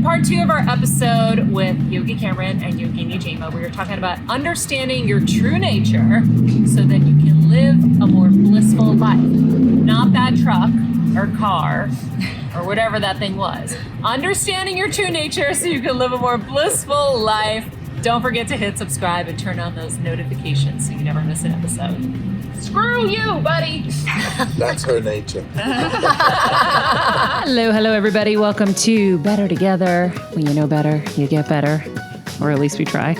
part 2 of our episode with Yogi Cameron and Yogini Jaima. We were talking about understanding your true nature so that you can live a more blissful life. Not that truck or car or whatever that thing was. Understanding your true nature so you can live a more blissful life. Don't forget to hit subscribe and turn on those notifications so you never miss an episode. Screw you, buddy. That's her nature. Hello, everybody. Welcome to Better Together. When you know better, you get better. Or at least we try.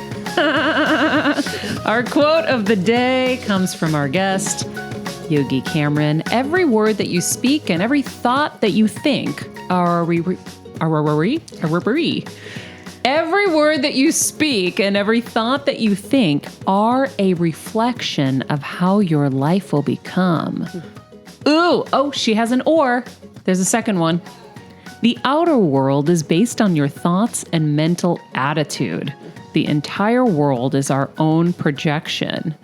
Our quote of the day comes from our guest, Yogi Cameron. Every word that you speak and every thought that you think Every word that you speak and every thought that you think are a reflection of how your life will become. She has an or. There's a second one. The outer world is based on your thoughts and mental attitude. The entire world is our own projection.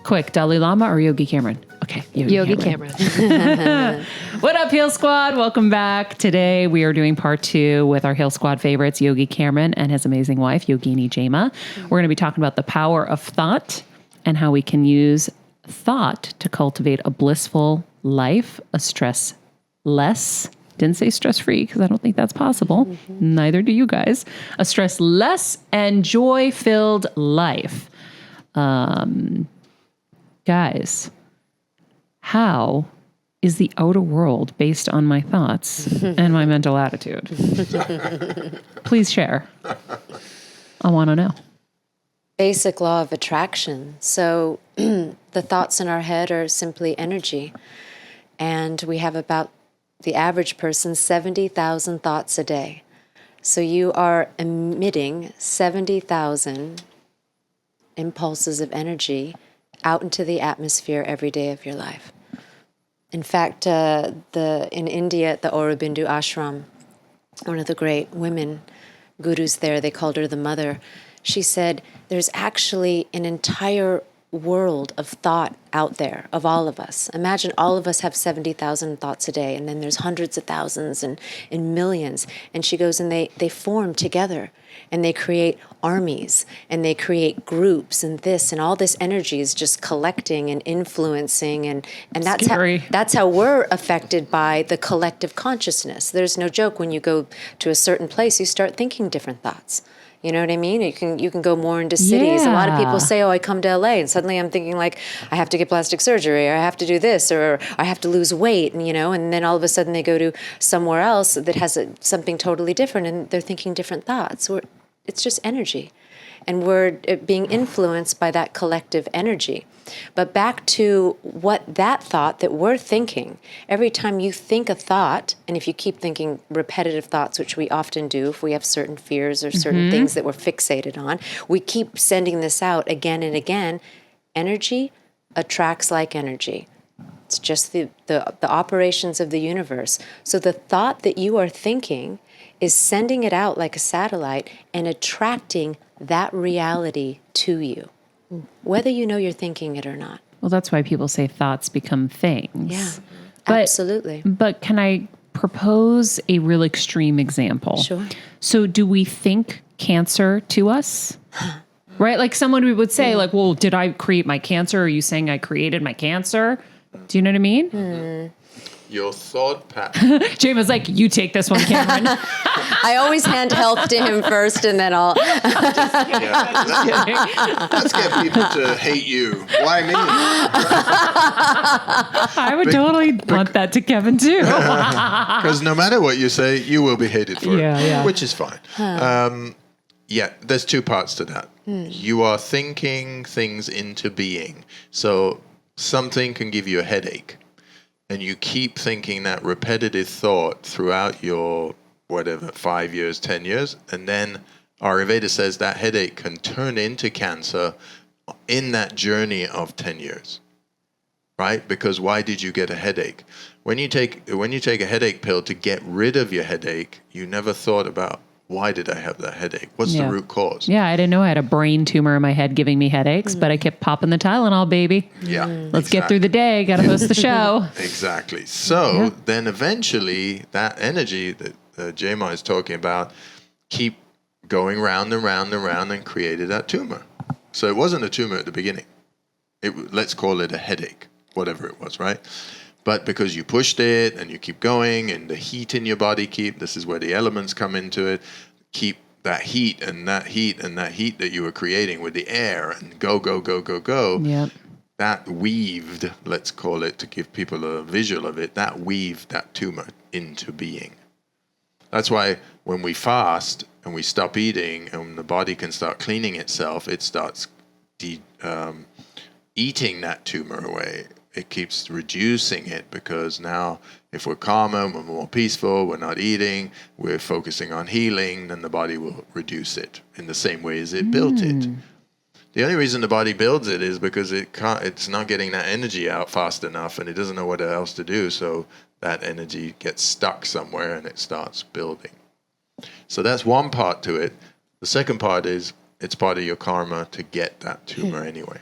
Quick, Dalai Lama or Yogi Cameron? Okay, Yogi Cameron. What up, Heal Squad? Welcome back. Today we are doing part 2 with our Heal Squad favorites, Yogi Cameron and his amazing wife, Yogini Jaima. We're going to be talking about the power of thought and how we can use thought to cultivate a blissful life, a stress-less, didn't say stress-free because I don't think that's possible. Mm-hmm. Neither do you guys. A stress-less and joy-filled life. Guys, how is the outer world based on my thoughts and my mental attitude? Please share. I want to know. Basic law of attraction. So the thoughts in our head are simply energy. And we have about, the average person, 70,000 thoughts a day. So you are emitting 70,000 impulses of energy out into the atmosphere every day of your life. In fact, in India at the Aurobindo ashram, one of the great women gurus there, they called her the mother, she said, there's actually an entire world of thought out there of all of us. Imagine all of us have 70,000 thoughts a day, and then there's hundreds of thousands and millions. And she goes, and they form together, and they create armies, and they create groups, and this, and all this energy is just collecting and influencing, and that's how we're affected by the collective consciousness. There's no joke, when you go to a certain place, you start thinking different thoughts. You know what I mean? You can go more into cities. Yeah. A lot of people say, I come to LA, and suddenly I'm thinking like, I have to get plastic surgery, or I have to do this, or I have to lose weight, and then all of a sudden they go to somewhere else that has something totally different, and they're thinking different thoughts. It's just energy. And we're being influenced by that collective energy. But back to what that thought that we're thinking, every time you think a thought, and if you keep thinking repetitive thoughts, which we often do if we have certain fears or certain things that we're fixated on, we keep sending this out again and again. Energy attracts like energy. It's just the operations of the universe. So the thought that you are thinking is sending it out like a satellite and attracting that reality to you, whether you know you're thinking it or not. Well, that's why people say thoughts become things. Yeah, absolutely. But can I propose a real extreme example? Sure. So do we think cancer to us? Right? Like someone would say, like, well, did I create my cancer? Are you saying I created my cancer? Do you know what I mean? Your thought pattern. Jaima's like, you take this one, Cameron. I always hand health to him first, and then I'll... Let's get people to hate you. Why me? I would totally want that to Kevin, too. Because no matter what you say, you will be hated for it, which is fine. There's 2 parts to that. You are thinking things into being. So something can give you a headache. And you keep thinking that repetitive thought throughout your, 5 years, 10 years. And then Ayurveda says that headache can turn into cancer in that journey of 10 years. Right? Because why did you get a headache? When you take a headache pill to get rid of your headache, you never thought about, why did I have that headache? What's the root cause? Yeah, I didn't know I had a brain tumor in my head giving me headaches, but I kept popping the Tylenol, baby. Yeah. Let's get through the day. Got to host the show. Exactly. So then eventually that energy, Jaima is talking about, keep going round and round and round and created that tumor. So it wasn't a tumor at the beginning. Let's call it a headache, whatever it was, right? But because you pushed it and you keep going and the heat in your body this is where the elements come into it, keep that heat and that heat and that heat that you were creating with the air and go. Yep. That weaved, let's call it, to give people a visual of it, that weaved that tumor into being. That's why when we fast and we stop eating and the body can start cleaning itself, it starts eating that tumor away. It keeps reducing it, because now if we're calmer, we're more peaceful, we're not eating, we're focusing on healing, then the body will reduce it in the same way as it built it. The only reason the body builds it is because it's not getting that energy out fast enough, and it doesn't know what else to do, so that energy gets stuck somewhere and it starts building. So that's one part to it. The second part is it's part of your karma to get that tumor anyway.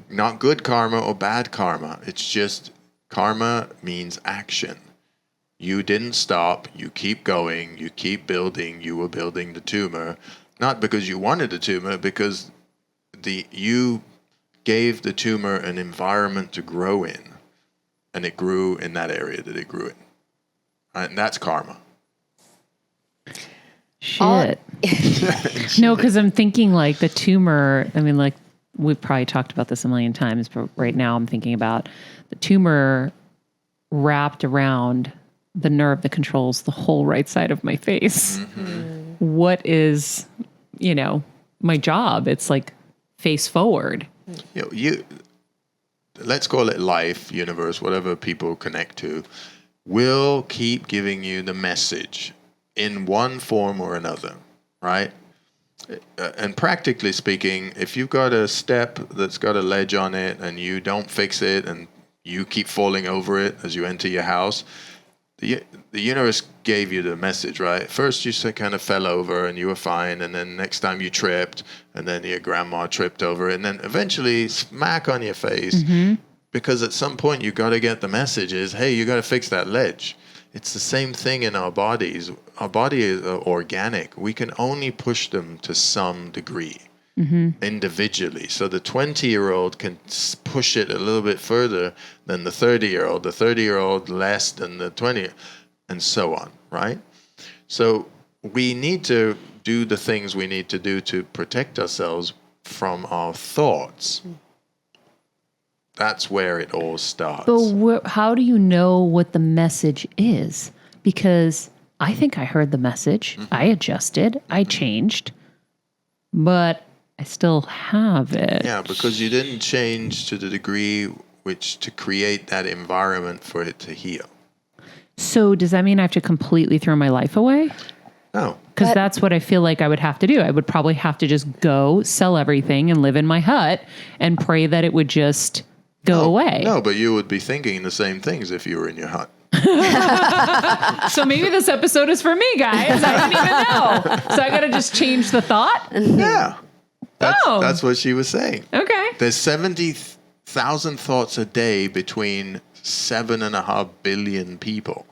Not good karma or bad karma. It's just karma means action. You didn't stop. You keep going. You keep building. You were building the tumor, not because you wanted the tumor, because you gave the tumor an environment to grow in, and it grew in that area that it grew in. And that's karma. Shit. No, because I'm thinking like the tumor, I mean, like, we've probably talked about this a million times, but right now I'm thinking about the tumor wrapped around the nerve that controls the whole right side of my face. What is, my job? It's like face forward. Let's call it life, universe, whatever people connect to, will keep giving you the message in one form or another, right? And practically speaking, if you've got a step that's got a ledge on it and you don't fix it and you keep falling over it as you enter your house, the universe gave you the message, right? First you kind of fell over and you were fine, and then next time you tripped, and then your grandma tripped over it, and then eventually smack on your face, because at some point you got to get the message is, hey, you got to fix that ledge. It's the same thing in our bodies. Our body is organic. We can only push them to some degree individually. So the 20-year-old can push it a little bit further than the 30-year-old, the 30-year-old less than the 20, and so on, right? So we need to do the things we need to do to protect ourselves from our thoughts. That's where it all starts. But how do you know what the message is? Because I think I heard the message. I adjusted. I changed. But I still have it. Yeah, because you didn't change to the degree which to create that environment for it to heal. So does that mean I have to completely throw my life away? No. Because that's what I feel like I would have to do. I would probably have to just go, sell everything, and live in my hut and pray that it would just go away. No, but you would be thinking the same things if you were in your hut. So maybe this episode is for me, guys. I didn't even know. So I got to just change the thought? Yeah. That's what she was saying. Okay. There's 70,000 thoughts a day between 7.5 billion people.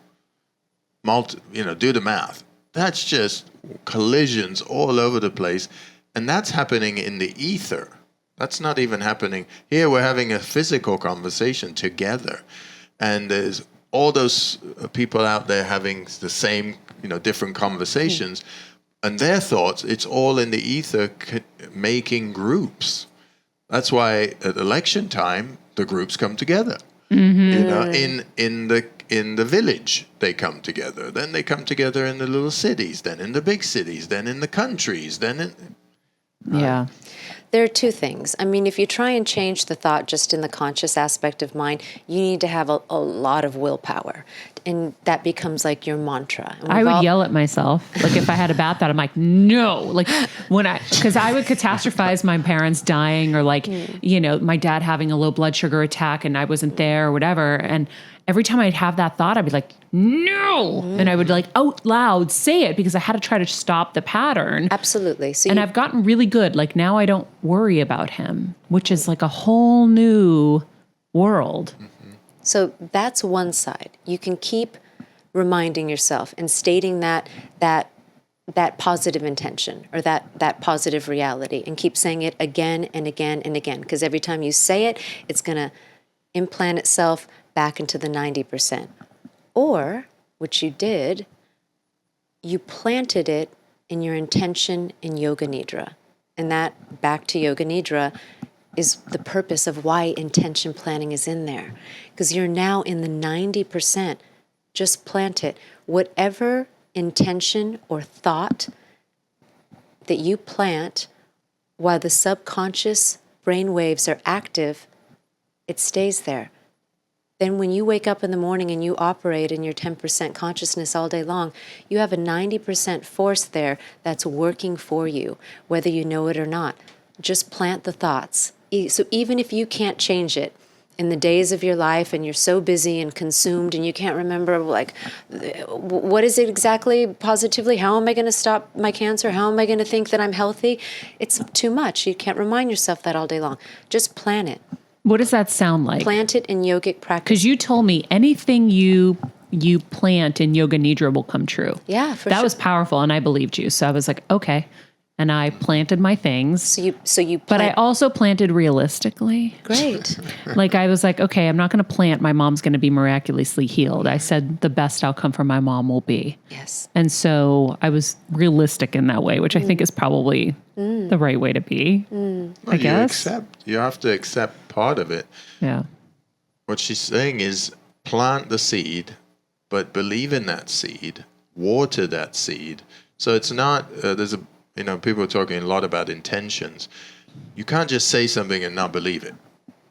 Do the math. That's just collisions all over the place. And that's happening in the ether. That's not even happening. Here we're having a physical conversation together. And there's all those people out there having the same, different conversations. And their thoughts, it's all in the ether making groups. That's why at election time, the groups come together. In the village, they come together. Then they come together in the little cities, then in the big cities, then in the countries, then in... Yeah. There are two things. I mean, if you try and change the thought just in the conscious aspect of mind, you need to have a lot of willpower. And that becomes like your mantra. I would yell at myself. Like if I had a bad thought, I'm like, no. Like because I would catastrophize my parents dying, or like, my dad having a low blood sugar attack and I wasn't there or whatever. And every time I'd have that thought, I'd be like, no. And I would like out loud say it because I had to try to stop the pattern. Absolutely. And I've gotten really good. Like now I don't worry about him, which is like a whole new world. So that's one side. You can keep reminding yourself and stating that positive intention or that positive reality, and keep saying it again and again and again, because every time you say it, it's going to implant itself back into the 90%. Or, which you did, you planted it in your intention in Yoga Nidra. And that, back to Yoga Nidra, is the purpose of why intention planning is in there. Because you're now in the 90%. Just plant it. Whatever intention or thought that you plant while the subconscious brain waves are active, it stays there. Then when you wake up in the morning and you operate in your 10% consciousness all day long, you have a 90% force there that's working for you, whether you know it or not. Just plant the thoughts. So even if you can't change it in the days of your life and you're so busy and consumed and you can't remember, like, what is it exactly positively? How am I going to stop my cancer? How am I going to think that I'm healthy? It's too much. You can't remind yourself that all day long. Just plant it. What does that sound like? Plant it in yogic practice. Because you told me anything you plant in Yoga Nidra will come true. Yeah, for that sure. was powerful, and I believed you. So I was like, okay. And I planted my things. So you but I also planted realistically. Great. Like I was like, okay, I'm not going to plant my mom's going to be miraculously healed. I said the best outcome for my mom will be. Yes. And so I was realistic in that way, which I think is probably the right way to be. I guess. You have to accept part of it. Yeah. What she's saying is plant the seed, but believe in that seed, water that seed. So it's not, people are talking a lot about intentions. You can't just say something and not believe it.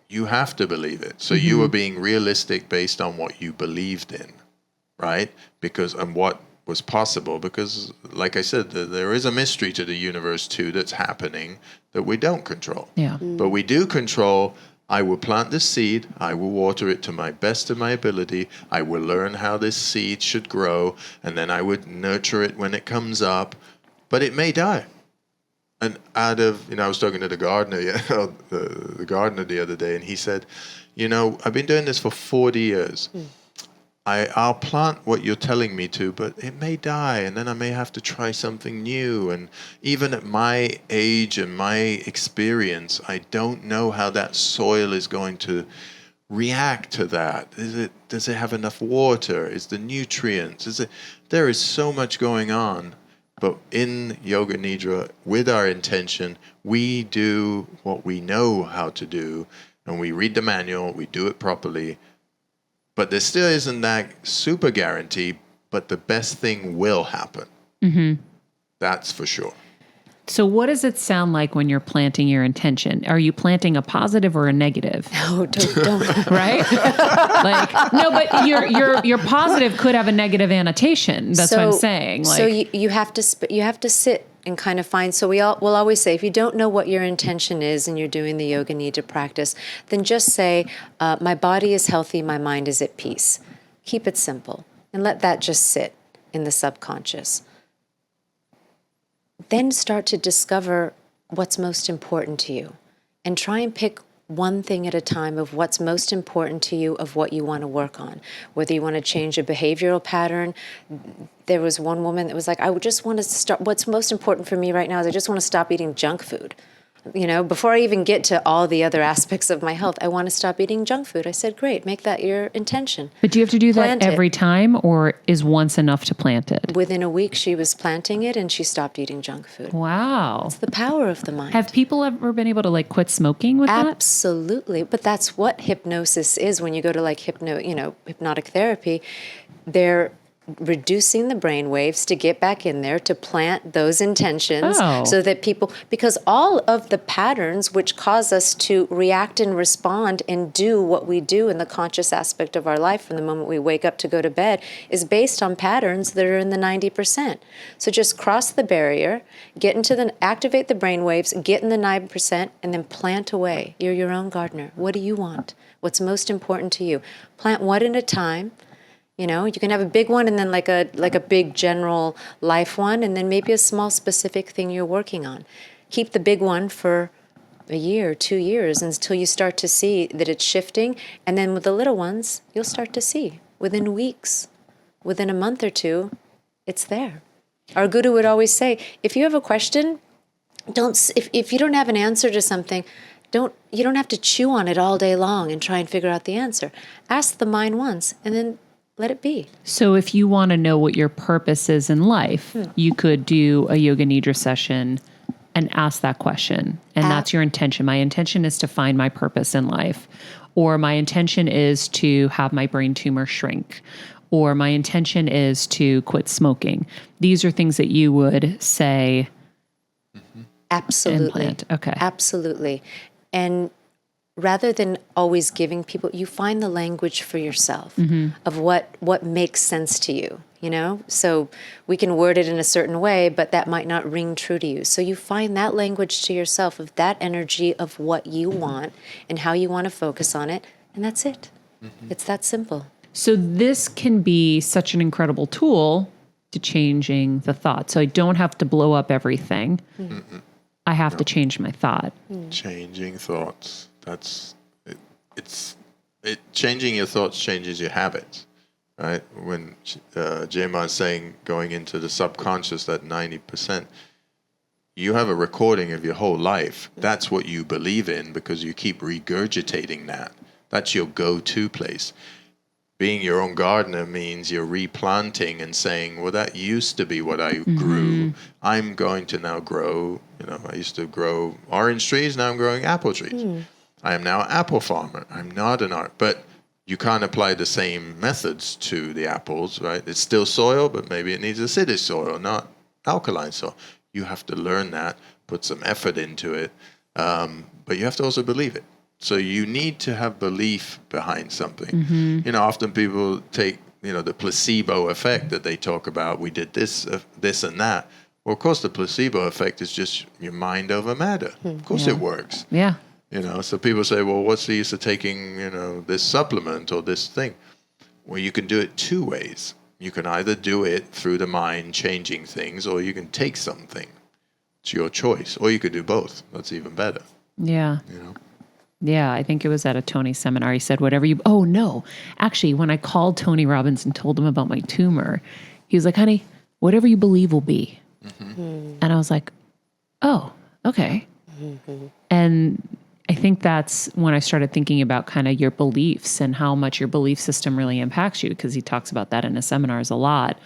You have to believe it. So you were being realistic based on what you believed in, right? And what was possible. Because, like I said, there is a mystery to the universe too that's happening that we don't control. Yeah. But we do control. I will plant this seed. I will water it to my best of my ability. I will learn how this seed should grow, and then I would nurture it when it comes up. But it may die. And I was talking to the gardener, the gardener the other day, and he said, I've been doing this for 40 years. I'll plant what you're telling me to, but it may die, and then I may have to try something new. And even at my age and my experience, I don't know how that soil is going to react to that. Does it have enough water? Is the nutrients? There is so much going on. But in Yoga Nidra, with our intention, we do what we know how to do, and we read the manual, we do it properly. But there still isn't that super guarantee, but the best thing will happen. Mm-hmm. That's for sure. So what does it sound like when you're planting your intention? Are you planting a positive or a negative? No, don't. Right? No, but your positive could have a negative annotation. That's what I'm saying. So you have to sit and kind of find. So we'll always say, if you don't know what your intention is and you're doing the Yoga Nidra practice, then just say, my body is healthy, my mind is at peace. Keep it simple and let that just sit in the subconscious. Then start to discover what's most important to you and try and pick one thing at a time of what's most important to you, of what you want to work on. Whether you want to change a behavioral pattern. There was one woman that was like, I would just want to start, what's most important for me right now is I just want to stop eating junk food. Before I even get to all the other aspects of my health, I want to stop eating junk food. I said, great, make that your intention. But do you have to do that every time, or is once enough to plant it? Within a week, she was planting it and she stopped eating junk food. Wow. It's the power of the mind. Have people ever been able to quit smoking with that? Absolutely. But that's what hypnosis is. When you go to hypnotic therapy, they're reducing the brain waves to get back in there to plant those intentions so that because all of the patterns which cause us to react and respond and do what we do in the conscious aspect of our life from the moment we wake up to go to bed is based on patterns that are in the 90%. So just cross the barrier, activate the brain waves, get in the 9%, and then plant away. You're your own gardener. What do you want? What's most important to you? Plant one at a time. You can have a big one and then like a big general life one, and then maybe a small specific thing you're working on. Keep the big one for a year, 2 years, until you start to see that it's shifting. And then with the little ones, you'll start to see within weeks within a month or two, it's there. Our guru would always say, if you have a question, if you don't have an answer to something, you don't have to chew on it all day long and try and figure out the answer. Ask the mind once and then let it be. So if you want to know what your purpose is in life, you could do a yoga nidra session and ask that question. And that's your intention. My intention is to find my purpose in life. Or my intention is to have my brain tumor shrink. Or my intention is to quit smoking. These are things that you would say. Absolutely. Implant. Okay. Absolutely. And rather than always giving people, you find the language for yourself of what makes sense to you, you know? So we can word it in a certain way, but that might not ring true to you. So you find that language to yourself of that energy of what you want and how you want to focus on it, and that's it. It's that simple. So this can be such an incredible tool to changing the thought. So I don't have to blow up everything. I have to change my thought. Changing thoughts. That's it. Changing your thoughts changes your habits, right? When Jaima is saying going into the subconscious, that 90%, you have a recording of your whole life. That's what you believe in because you keep regurgitating that. That's your go-to place. Being your own gardener means you're replanting and saying, well, that used to be what I grew. I'm going to now grow, I used to grow orange trees, now I'm growing apple trees. I am now an apple farmer. I'm not an art, but you can't apply the same methods to the apples, right? It's still soil, but maybe it needs acidic soil, not alkaline soil. You have to learn that, put some effort into it, but you have to also believe it. So you need to have belief behind something. Often people take, the placebo effect that they talk about. We did this and that. Well, of course, the placebo effect is just your mind over matter. Of course it works. Yeah. So people say, well, what's the use of taking, this supplement or this thing? Well, you can do it two ways. You can either do it through the mind, changing things, or you can take something. It's your choice. Or you could do both. That's even better. Yeah. Yeah, I think it was at a Tony seminar. He said, actually, when I called Tony Robbins and told him about my tumor, he was like, honey, whatever you believe will be. And I was like, oh, okay. And I think that's when I started thinking about kind of your beliefs and how much your belief system really impacts you, because he talks about that in his seminars a lot.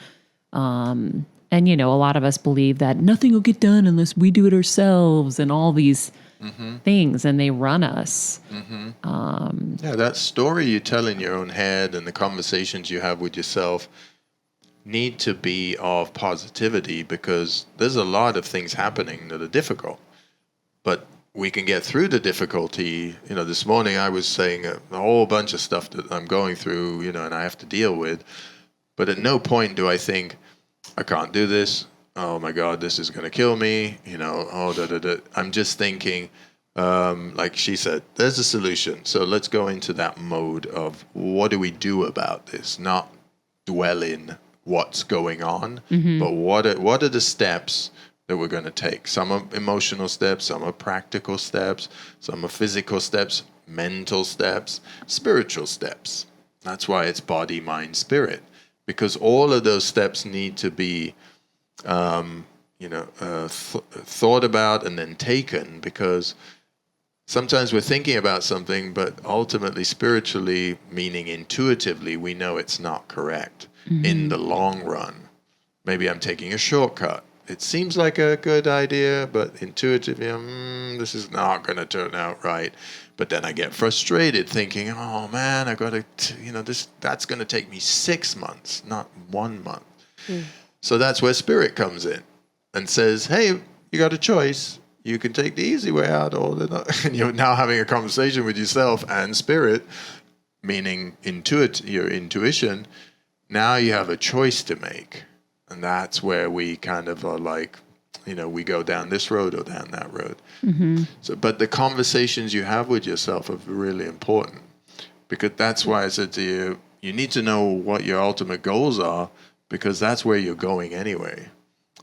And, a lot of us believe that nothing will get done unless we do it ourselves and all these things, and they run us. That story you tell in your own head and the conversations you have with yourself need to be of positivity, because there's a lot of things happening that are difficult. But we can get through the difficulty. This morning I was saying a whole bunch of stuff that I'm going through, and I have to deal with. But at no point do I think, I can't do this. Oh my God, this is going to kill me. I'm just thinking, like she said, there's a solution. So let's go into that mode of what do we do about this? Not dwell in what's going on, but what are the steps that we're going to take? Some are emotional steps, some are practical steps, some are physical steps, mental steps, spiritual steps. That's why it's body, mind, spirit, because all of those steps need to be thought about and then taken, because sometimes we're thinking about something, but ultimately, spiritually, meaning intuitively, we know it's not correct in the long run. Maybe I'm taking a shortcut. It seems like a good idea, but intuitively, this is not going to turn out right. But then I get frustrated thinking, oh man, I've got to, that's going to take me 6 months, not 1 month. So that's where spirit comes in and says, hey, you got a choice. You can take the easy way out, and you're now having a conversation with yourself and spirit, meaning your intuition. Now you have a choice to make. And that's where we kind of are like, we go down this road or down that road. So, but the conversations you have with yourself are really important, because that's why I said to you, you need to know what your ultimate goals are, because that's where you're going anyway.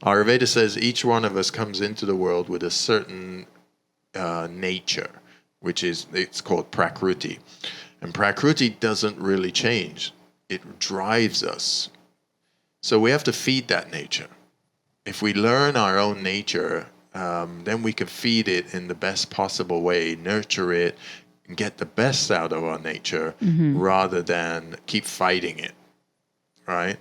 Ayurveda says each one of us comes into the world with a certain nature, it's called Prakruti. And Prakruti doesn't really change. It drives us. So we have to feed that nature. If we learn our own nature, then we can feed it in the best possible way, nurture it, and get the best out of our nature rather than keep fighting it, right?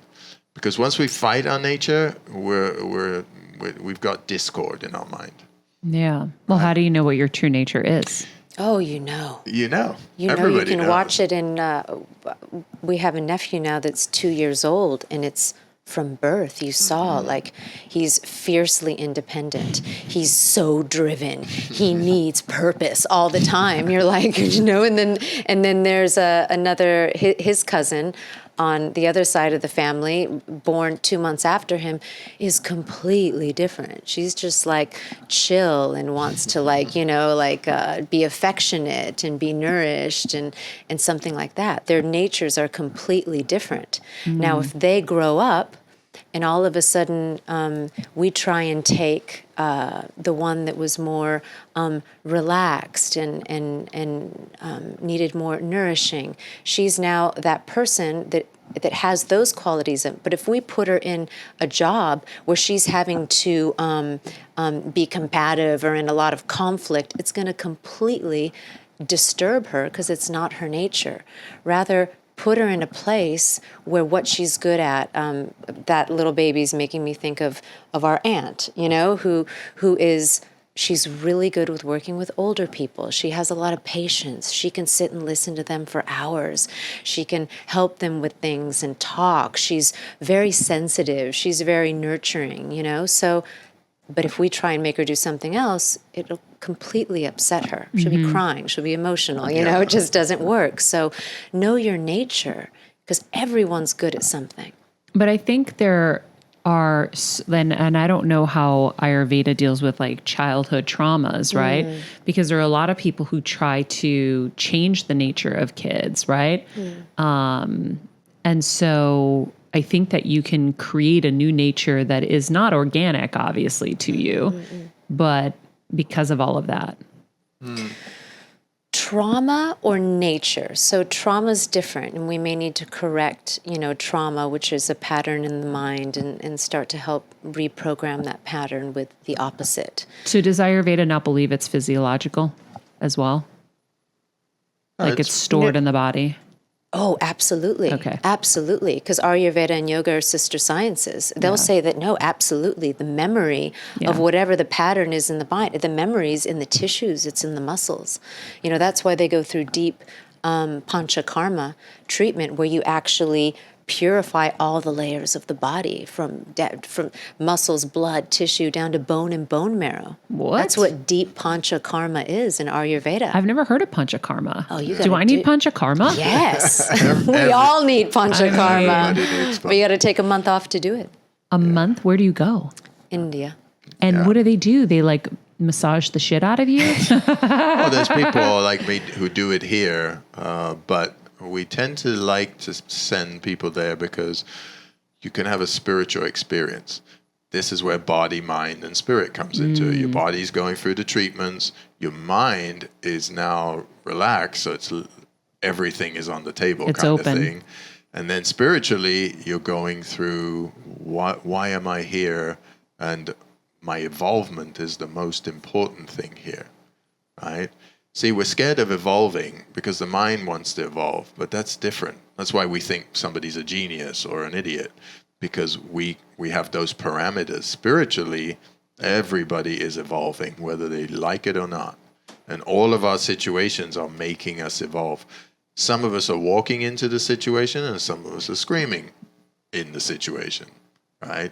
Because once we fight our nature, we've got discord in our mind. Yeah. Well, how do you know what your true nature is? Oh, you know. You know. You know, Everybody you can knows. watch it in, we have a nephew now that's 2 years old, and it's from birth. You saw, like, he's fiercely independent. He's so driven. He needs purpose all the time. You're like, you know, and then there's another, his cousin on the other side of the family, born 2 months after him, is completely different. She's just like chill and wants to, like, you know, like be affectionate and be nourished and something like that. Their natures are completely different. Now, if they grow up and all of a sudden we try and take the one that was more relaxed and needed more nourishing, she's now that person that has those qualities. But if we put her in a job where she's having to be combative or in a lot of conflict, it's going to completely disturb her because it's not her nature. Rather, put her in a place where what she's good at, that little baby's making me think of our aunt, you know, who is, she's really good with working with older people. She has a lot of patience. She can sit and listen to them for hours. She can help them with things and talk. She's very sensitive. She's very nurturing, you know, so. But if we try and make her do something else, it'll completely upset her. She'll be crying. She'll be emotional. You know, it just doesn't work. So know your nature, because everyone's good at something. But I think there are, and I don't know how Ayurveda deals with like childhood traumas, right? Because there are a lot of people who try to change the nature of kids, right? And so I think that you can create a new nature that is not organic, obviously, to you, but because of all of that. Trauma or nature? So trauma is different, and we may need to correct, you know, trauma, which is a pattern in the mind, and start to help reprogram that pattern with the opposite. So does Ayurveda not believe it's physiological as well? Like it's stored in the body? Oh, absolutely. Okay. Absolutely. Because Ayurveda and yoga are sister sciences. They'll say that, no, absolutely. The memory of whatever the pattern is in the mind, the memory's in the tissues, it's in the muscles. You know, that's why they go through deep panchakarma treatment, where you actually purify all the layers of the body from muscles, blood, tissue, down to bone and bone marrow. What? That's what deep panchakarma is in Ayurveda. I've never heard of panchakarma. Oh, you do I need panchakarma? Yes. We all need panchakarma. Everybody needs But you got to take a month off to do it. A month? Where do you go? India. And what do? They like massage the shit out of you? Well, there's people like me who do it here, but we tend to like to send people there because you can have a spiritual experience. This is where body, mind, and spirit comes into it. Your body's going through the treatments. Your mind is now relaxed, so everything is on the table, It's kind open. of thing. And then spiritually, you're going through why am I here? And my involvement is the most important thing here, right? See, we're scared of evolving because the mind wants to evolve, but that's different. That's why we think somebody's a genius or an idiot, because we have those parameters. Spiritually, everybody is evolving, whether they like it or not. And all of our situations are making us evolve. Some of us are walking into the situation and some of us are screaming in the situation, right?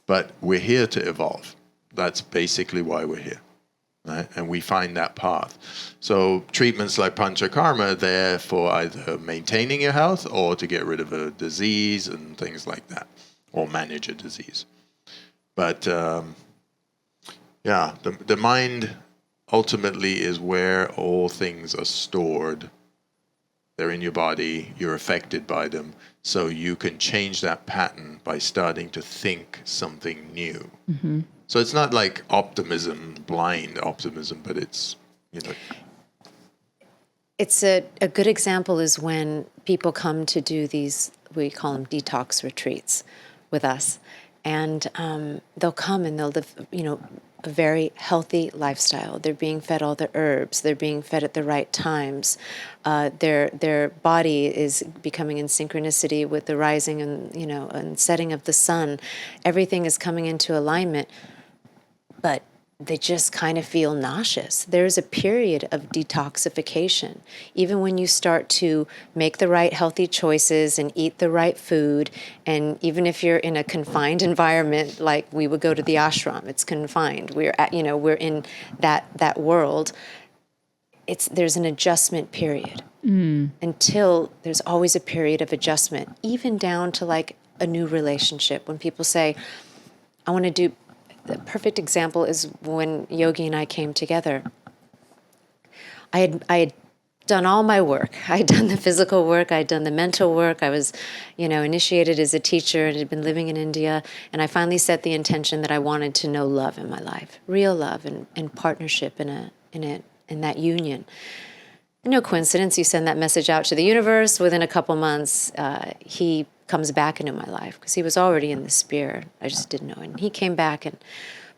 But we're here to evolve. That's basically why we're here. Right? And we find that path. So treatments like panchakarma are there for either maintaining your health or to get rid of a disease and things like that, or manage a disease. But the mind ultimately is where all things are stored. They're in your body, you're affected by them, so you can change that pattern by starting to think something new. Mm-hmm. So it's not like optimism, blind optimism, but it's, you know. It's a good example is when people come to do these, we call them detox retreats, with us, and they'll come and they'll live, a very healthy lifestyle. They're being fed all the herbs. They're being fed at the right times. Their body is becoming in synchronicity with the rising and setting of the sun. Everything is coming into alignment, but they just kind of feel nauseous. There's a period of detoxification. Even when you start to make the right healthy choices and eat the right food, and even if you're in a confined environment, like we would go to the ashram, it's confined. We're in that world. There's an adjustment period until there's always a period of adjustment, even down to like a new relationship. When people say, I want to do, the perfect example is when Yogi and I came together. I had done all my work. I had done the physical work. I had done the mental work. I was, initiated as a teacher and had been living in India. And I finally set the intention that I wanted to know love in my life, real love and partnership in that union. And no coincidence, you send that message out to the universe. Within a couple months, he comes back into my life because he was already in the sphere. I just didn't know it. And he came back.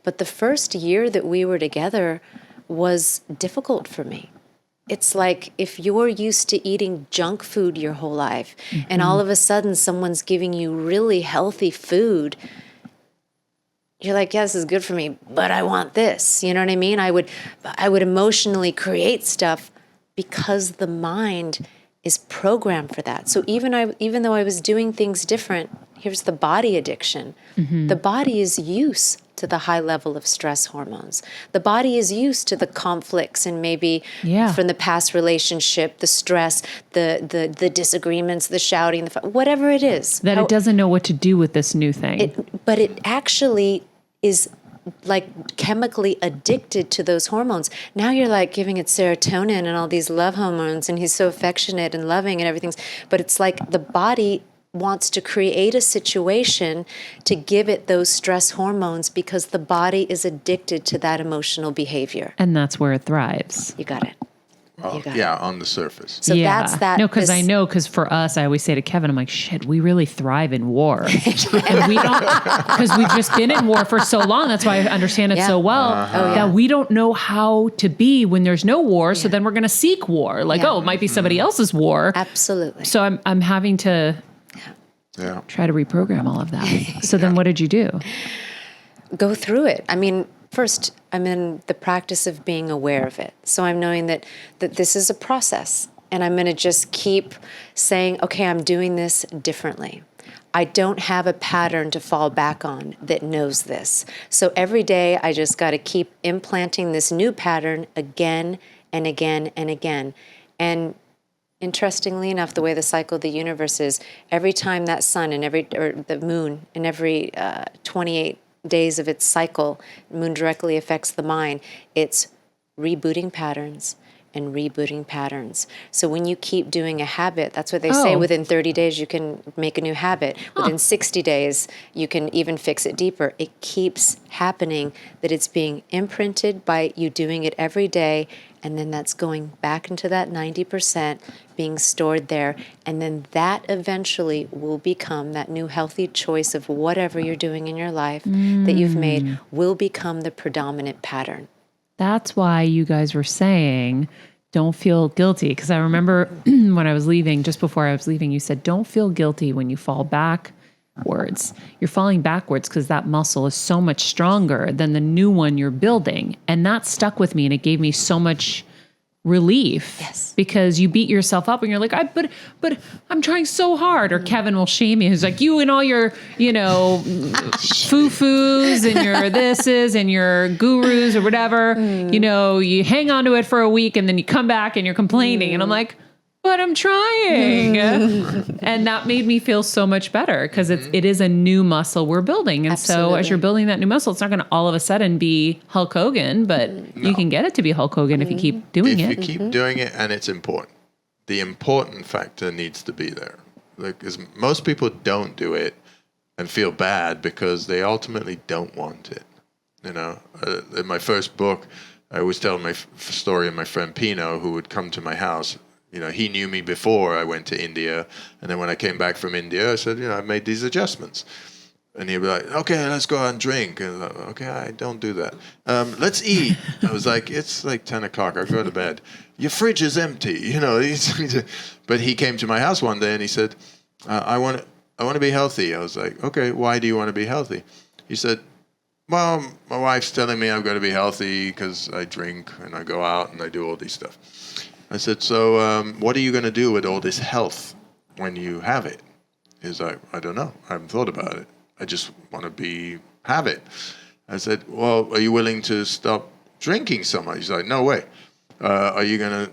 But the first year that we were together was difficult for me. It's like if you're used to eating junk food your whole life, and all of a sudden someone's giving you really healthy food, you're like, yeah, this is good for me, but I want this. You know what I mean? I would emotionally create stuff because the mind is programmed for that. So even though I was doing things different, here's the body addiction. The body is used to the high level of stress hormones. The body is used to the conflicts and maybe from the past relationship, the stress, the disagreements, the shouting, whatever it is. That it doesn't know what to do with this new thing. But it actually is like chemically addicted to those hormones. Now you're like giving it serotonin and all these love hormones, and he's so affectionate and loving and everything. But it's like the body wants to create a situation to give it those stress hormones because the body is addicted to that emotional behavior. And that's where it thrives. You got it. On the surface. So that's that. No, because for us, I always say to Kevin, I'm like, shit, we really thrive in war. And we don't, because we've just been in war for so long. That's why I understand it so well, that we don't know how to be when there's no war. So then we're going to seek war. Like, it might be somebody else's war. Absolutely. So I'm having to try to reprogram all of that. So then what did you do? Go through it. I mean, first, I'm in the practice of being aware of it. So I'm knowing that this is a process, and I'm going to just keep saying, okay, I'm doing this differently. I don't have a pattern to fall back on that knows this. So every day I just got to keep implanting this new pattern again and again and again. And interestingly enough, the way the cycle of the universe is, every time that sun or the moon in every 28 days of its cycle, moon directly affects the mind, it's rebooting patterns and rebooting patterns. So when you keep doing a habit, that's what they say, within 30 days you can make a new habit. Within 60 days you can even fix it deeper. It keeps happening, that it's being imprinted by you doing it every day, and then that's going back into that 90%, being stored there, and then that eventually will become that new healthy choice of whatever you're doing in your life that you've made will become the predominant pattern. That's why you guys were saying, don't feel guilty. Because I remember when I was leaving, just before I was leaving, you said, don't feel guilty when you fall backwards. You're falling backwards because that muscle is so much stronger than the new one you're building. And that stuck with me, and it gave me so much relief. Yes. Because you beat yourself up and you're like, but I'm trying so hard. Or Kevin will shame you. He's like, you and all your, foo-foos and your thises and your gurus or whatever, you hang on to it for a week and then you come back and you're complaining. And I'm like, but I'm trying. And that made me feel so much better because it is a new muscle we're building. And so as you're building that new muscle, it's not going to all of a sudden be Hulk Hogan, but you can get it to be Hulk Hogan if you keep doing it. If you keep doing it, and it's important. The important factor needs to be there. Because most people don't do it and feel bad because they ultimately don't want it. In my first book, I always tell my story of my friend Pino, who would come to my house. He knew me before I went to India. And then when I came back from India, I said, I've made these adjustments. And he'd be like, okay, let's go out and drink. And I'm like, okay, I don't do that. Let's eat. I was like, it's like 10 o'clock. I'll go to bed. Your fridge is empty. You know. But he came to my house one day and he said, I want to be healthy. I was like, okay, why do you want to be healthy? He said, well, my wife's telling me I've got to be healthy because I drink and I go out and I do all this stuff. I said, so what are you going to do with all this health when you have it? He's like, I don't know. I haven't thought about it. I just want to have it. I said, well, are you willing to stop drinking so much? He's like, no way. Are you going to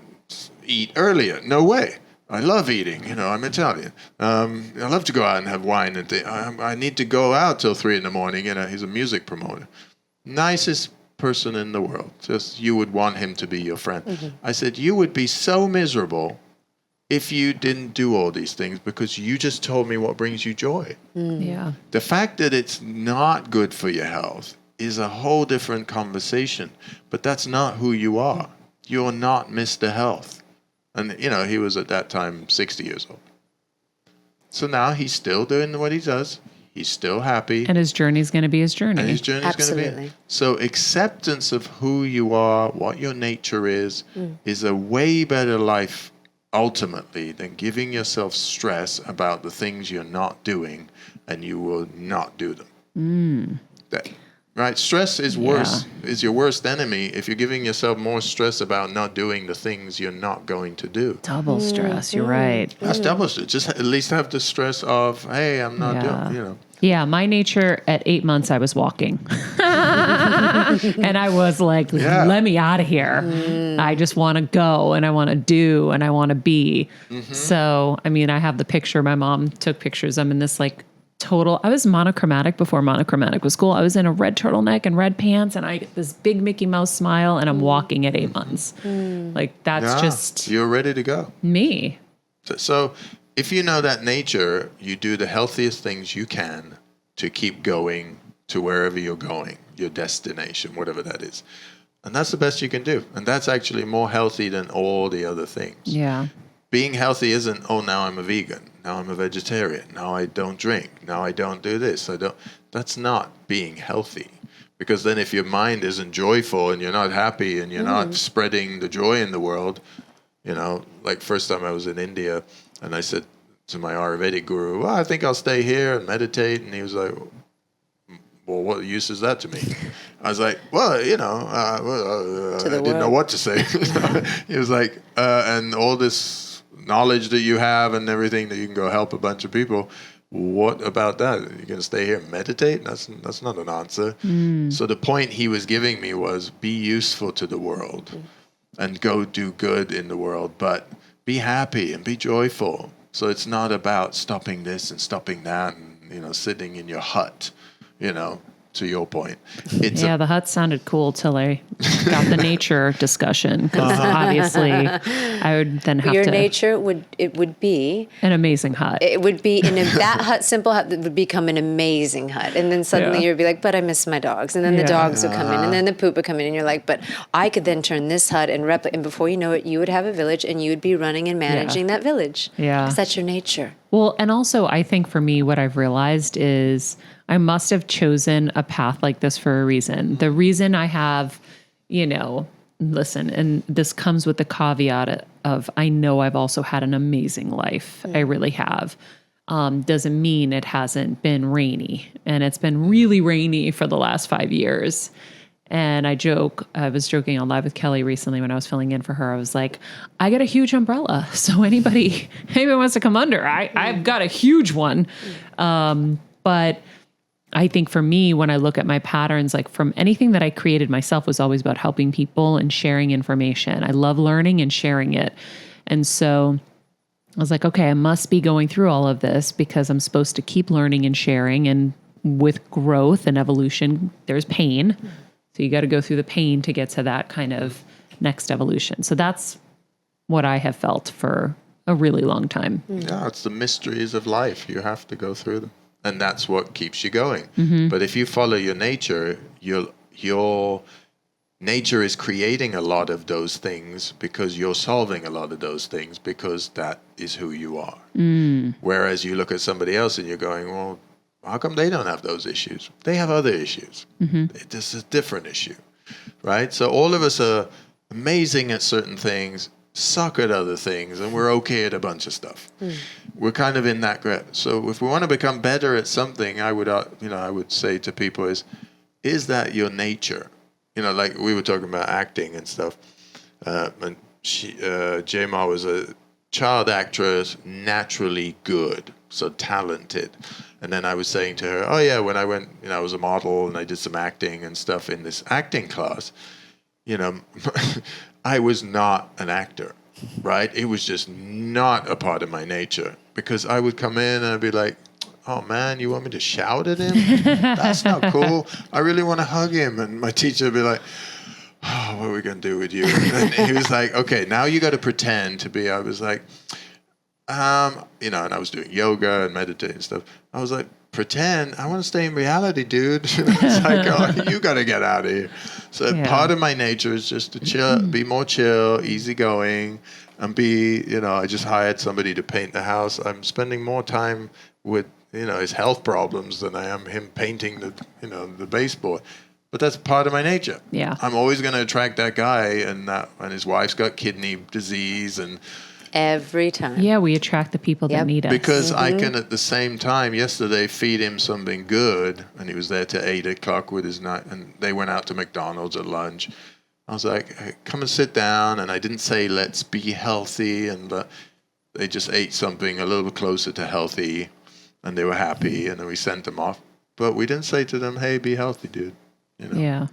eat earlier? No way. I love eating. You know, I'm Italian. I love to go out and have wine. And I need to go out till 3 a.m. You know, he's a music promoter. Nicest person in the world. Just you would want him to be your friend. Mm-hmm. I said, you would be so miserable if you didn't do all these things because you just told me what brings you joy. Yeah. The fact that it's not good for your health is a whole different conversation, but that's not who you are. You're not Mr. Health. And, you know, he was at that time 60 years old. So now he's still doing what he does. He's still happy. And his journey's going to be his journey. And his journey's going to be. So acceptance of who you are, what your nature is a way better life ultimately than giving yourself stress about the things you're not doing, and you will not do them. Right? Stress is worse, is your worst enemy if you're giving yourself more stress about not doing the things you're not going to do. Double stress, you're right. That's double stress. Just at least have the stress of, hey, I'm not doing, you know. Yeah, my nature at 8 months, I was walking. And I was like, let me out of here. I just want to go and I want to do and I want to be. So, I mean, I have the picture. My mom took pictures. I'm in this like I was monochromatic before monochromatic was cool. I was in a red turtleneck and red pants and I get this big Mickey Mouse smile and I'm walking at 8 months. Like that's just. You're ready to go. Me. So if you know that nature, you do the healthiest things you can to keep going to wherever you're going, your destination, whatever that is. And that's the best you can do. And that's actually more healthy than all the other things. Yeah. Being healthy isn't, oh, now I'm a vegan. Now I'm a vegetarian. Now I don't drink. Now I don't do this. That's not being healthy. Because then if your mind isn't joyful and you're not happy and you're not spreading the joy in the world, you know, like first time I was in India and I said to my Ayurvedic guru, well, I think I'll stay here and meditate. And he was like, well, what use is that to me? I was like, well, you know, I didn't know what to say. He was like, and all this knowledge that you have and everything that you can go help a bunch of people, what about that? You're going to stay here and meditate? That's not an answer. So the point he was giving me was be useful to the world and go do good in the world, but be happy and be joyful. So it's not about stopping this and stopping that and, you know, sitting in your hut, you know, to your point. The hut sounded cool till I got the nature discussion because obviously I would then have your nature would be an amazing hut. It would be that hut, simple hut, that would become an amazing hut. And then suddenly you'd be like, but I miss my dogs. And then the dogs would come in and then the poop would come in and you're like, but I could then turn this hut and replicate. And before you know it, you would have a village and you would be running and managing that village. Yeah. Because that's your nature. Well, and also I think for me, what I've realized is I must have chosen a path like this for a reason. The reason I have, you know, listen, and this comes with the caveat of I know I've also had an amazing life. I really have. Doesn't mean it hasn't been rainy. And it's been really rainy for the last 5 years. And I was joking on Live with Kelly recently when I was filling in for her. I was like, I got a huge umbrella. So anybody wants to come under, I've got a huge one. But I think for me, when I look at my patterns, like from anything that I created myself was always about helping people and sharing information. I love learning and sharing it. And so I was like, okay, I must be going through all of this because I'm supposed to keep learning and sharing. And with growth and evolution, there's pain. So you got to go through the pain to get to that kind of next evolution. So that's what I have felt for a really long time. Yeah, it's the mysteries of life. You have to go through them. And that's what keeps you going. But if you follow your nature, your nature is creating a lot of those things because you're solving a lot of those things because that is who you are. Whereas you look at somebody else and you're going, well, How come they don't have those issues? They have other issues. This is a different issue, right? So all of us are amazing at certain things, suck at other things, and we're okay at a bunch of stuff. We're kind of in that grip. So if we want to become better at something, I would say to people is that your nature? Like we were talking about acting and stuff. And Jaima was a child actress, naturally good, so talented. And then I was saying to her, oh yeah, when I went, I was a model and I did some acting and stuff in this acting class, I was not an actor, right? It was just not a part of my nature, because I would come in and I'd be like, oh man, you want me to shout at him? That's not cool. I really want to hug him. And my teacher would be like, oh, what are we going to do with you? And he was like, okay, now you got to pretend to be. I was like, and I was doing yoga and meditating and stuff. I was like, pretend? I want to stay in reality, dude. It's like, oh, you got to get out of here. So part of my nature is just to chill, be more chill, easygoing, and I just hired somebody to paint the house. I'm spending more time with, his health problems than I am him painting the baseboard. But that's part of my nature. Yeah. I'm always going to attract that guy, and his wife's got kidney disease, and Every time. Yeah, we attract the people that need us. Because I can, at the same time, yesterday, feed him something good, and he was there till 8 o'clock with his night, and they went out to McDonald's at lunch. I was like, hey, come and sit down, and I didn't say, let's be healthy, but they just ate something a little bit closer to healthy, and they were happy, and then we sent them off. But we didn't say to them, hey, be healthy, dude. Yeah.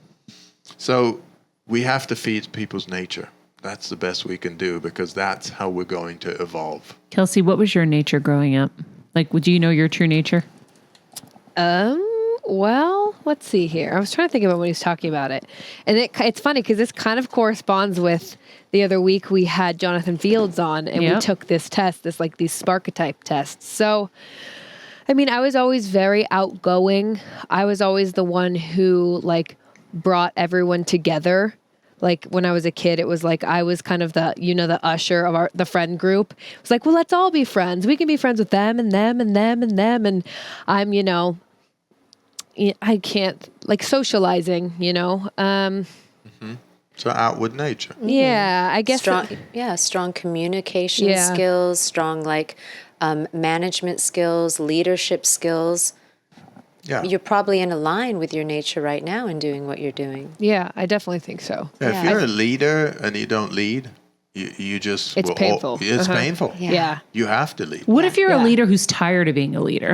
So we have to feed people's nature. That's the best we can do, because that's how we're going to evolve. Kelsey, what was your nature growing up? Like, do you know your true nature? Well, let's see here. I was trying to think about when he was talking about it. And it's funny because this kind of corresponds with the other week we had Jonathan Fields on, and we took this test, these Sparketype tests. So, I mean, I was always very outgoing. I was always the one who brought everyone together. Like when I was a kid, it was like I was kind of the usher of the friend group. It was like, well, let's all be friends. We can be friends with them and them and them and them. And I'm, I can't socializing, So outward nature. Yeah, I guess. Strong communication skills, strong management skills, leadership skills. Yeah. You're probably in a line with your nature right now in doing what you're doing. Yeah, I definitely think so. Yeah, if you're a leader and you don't lead, you just... It's painful. It's painful. Yeah. You have to lead. What if you're a leader who's tired of being a leader?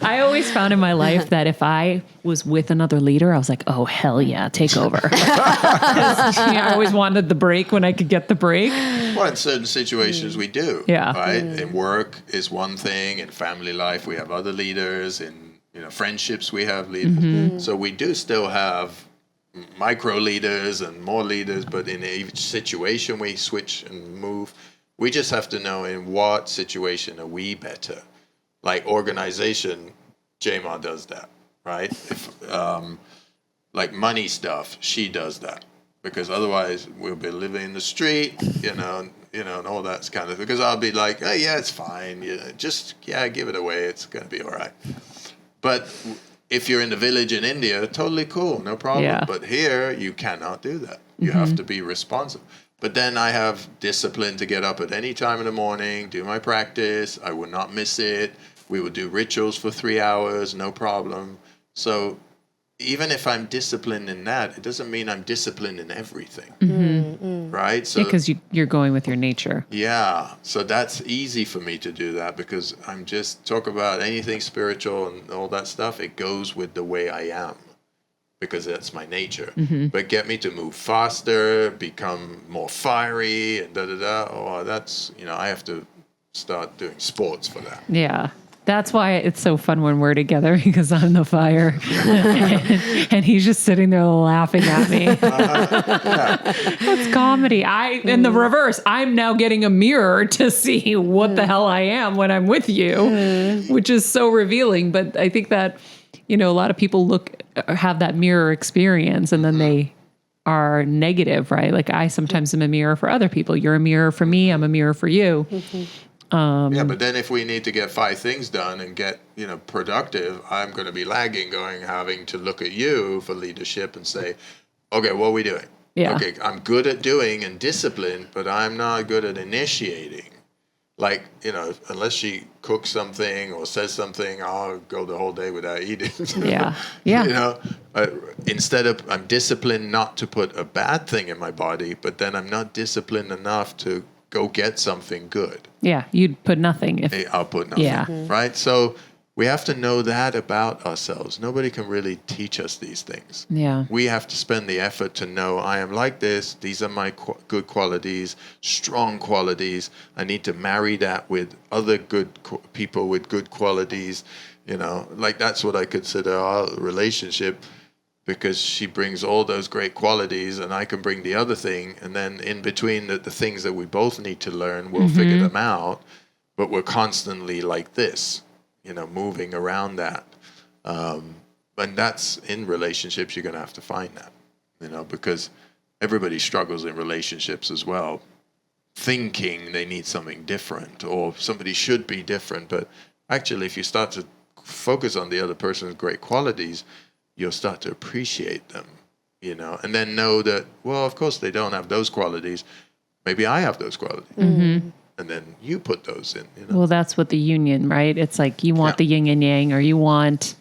I always found in my life that if I was with another leader, I was like, oh, hell yeah, take over. I always wanted the break when I could get the break. Well, in certain situations we do. Yeah. Right? In work is one thing. In family life, we have other leaders. In friendships, we have leaders. So we do still have micro leaders and more leaders, but in each situation we switch and move. We just have to know in what situation are we better. Like organization, Jaima does that, right? If money stuff, she does that, because otherwise we'll be living in the street, and all that kind of. Because I'll be like, oh yeah, it's fine, give it away, it's gonna be all right. But if you're in the village in India, totally cool, no problem. Yeah. But here, you cannot do that. You have to be responsive. But then I have discipline to get up at any time in the morning, do my practice. I will not miss it. We will do rituals for 3 hours, no problem. So even if I'm disciplined in that, it doesn't mean I'm disciplined in everything, right? So because you're going with your nature. Yeah, so that's easy for me to do that, because I'm just talk about anything spiritual and all that stuff. It goes with the way I am, because that's my nature. But get me to move faster, become more fiery, and Oh, that's I have to start doing sports for that. Yeah. That's why it's so fun when we're together, because I'm the fire and he's just sitting there laughing at me. That's comedy. In the reverse, I'm now getting a mirror to see what the hell I am when I'm with you, which is so revealing. But I think that, a lot of people have that mirror experience, and then they are negative, right? Like I sometimes am a mirror for other people. You're a mirror for me. I'm a mirror for you. But then if we need to get 5 things done and get, productive, I'm going to be lagging, having to look at you for leadership and say, okay, what are we doing? Yeah. Okay, I'm good at doing and disciplined, but I'm not good at initiating. Like, unless she cooks something or says something, I'll go the whole day without eating. Yeah. Yeah. Instead of, I'm disciplined not to put a bad thing in my body, but then I'm not disciplined enough to go get something good. Yeah. You'd put nothing. I'll put nothing. Yeah. Right? So we have to know that about ourselves. Nobody can really teach us these things. Yeah. We have to spend the effort to know I am like this. These are my good qualities, strong qualities. I need to marry that with other good people with good qualities. Like that's what I consider our relationship, because she brings all those great qualities and I can bring the other thing. And then in between the things that we both need to learn, we'll figure them out. But we're constantly like this, moving around that. And that's in relationships, you're going to have to find that, because everybody struggles in relationships as well, thinking they need something different or somebody should be different. But actually, if you start to focus on the other person's great qualities, you'll start to appreciate them, and then know that, well, of course they don't have those qualities. Maybe I have those qualities. Mm-hmm. And then you put those in. Well, that's what the union, right? It's like you want the yin and yang, or you want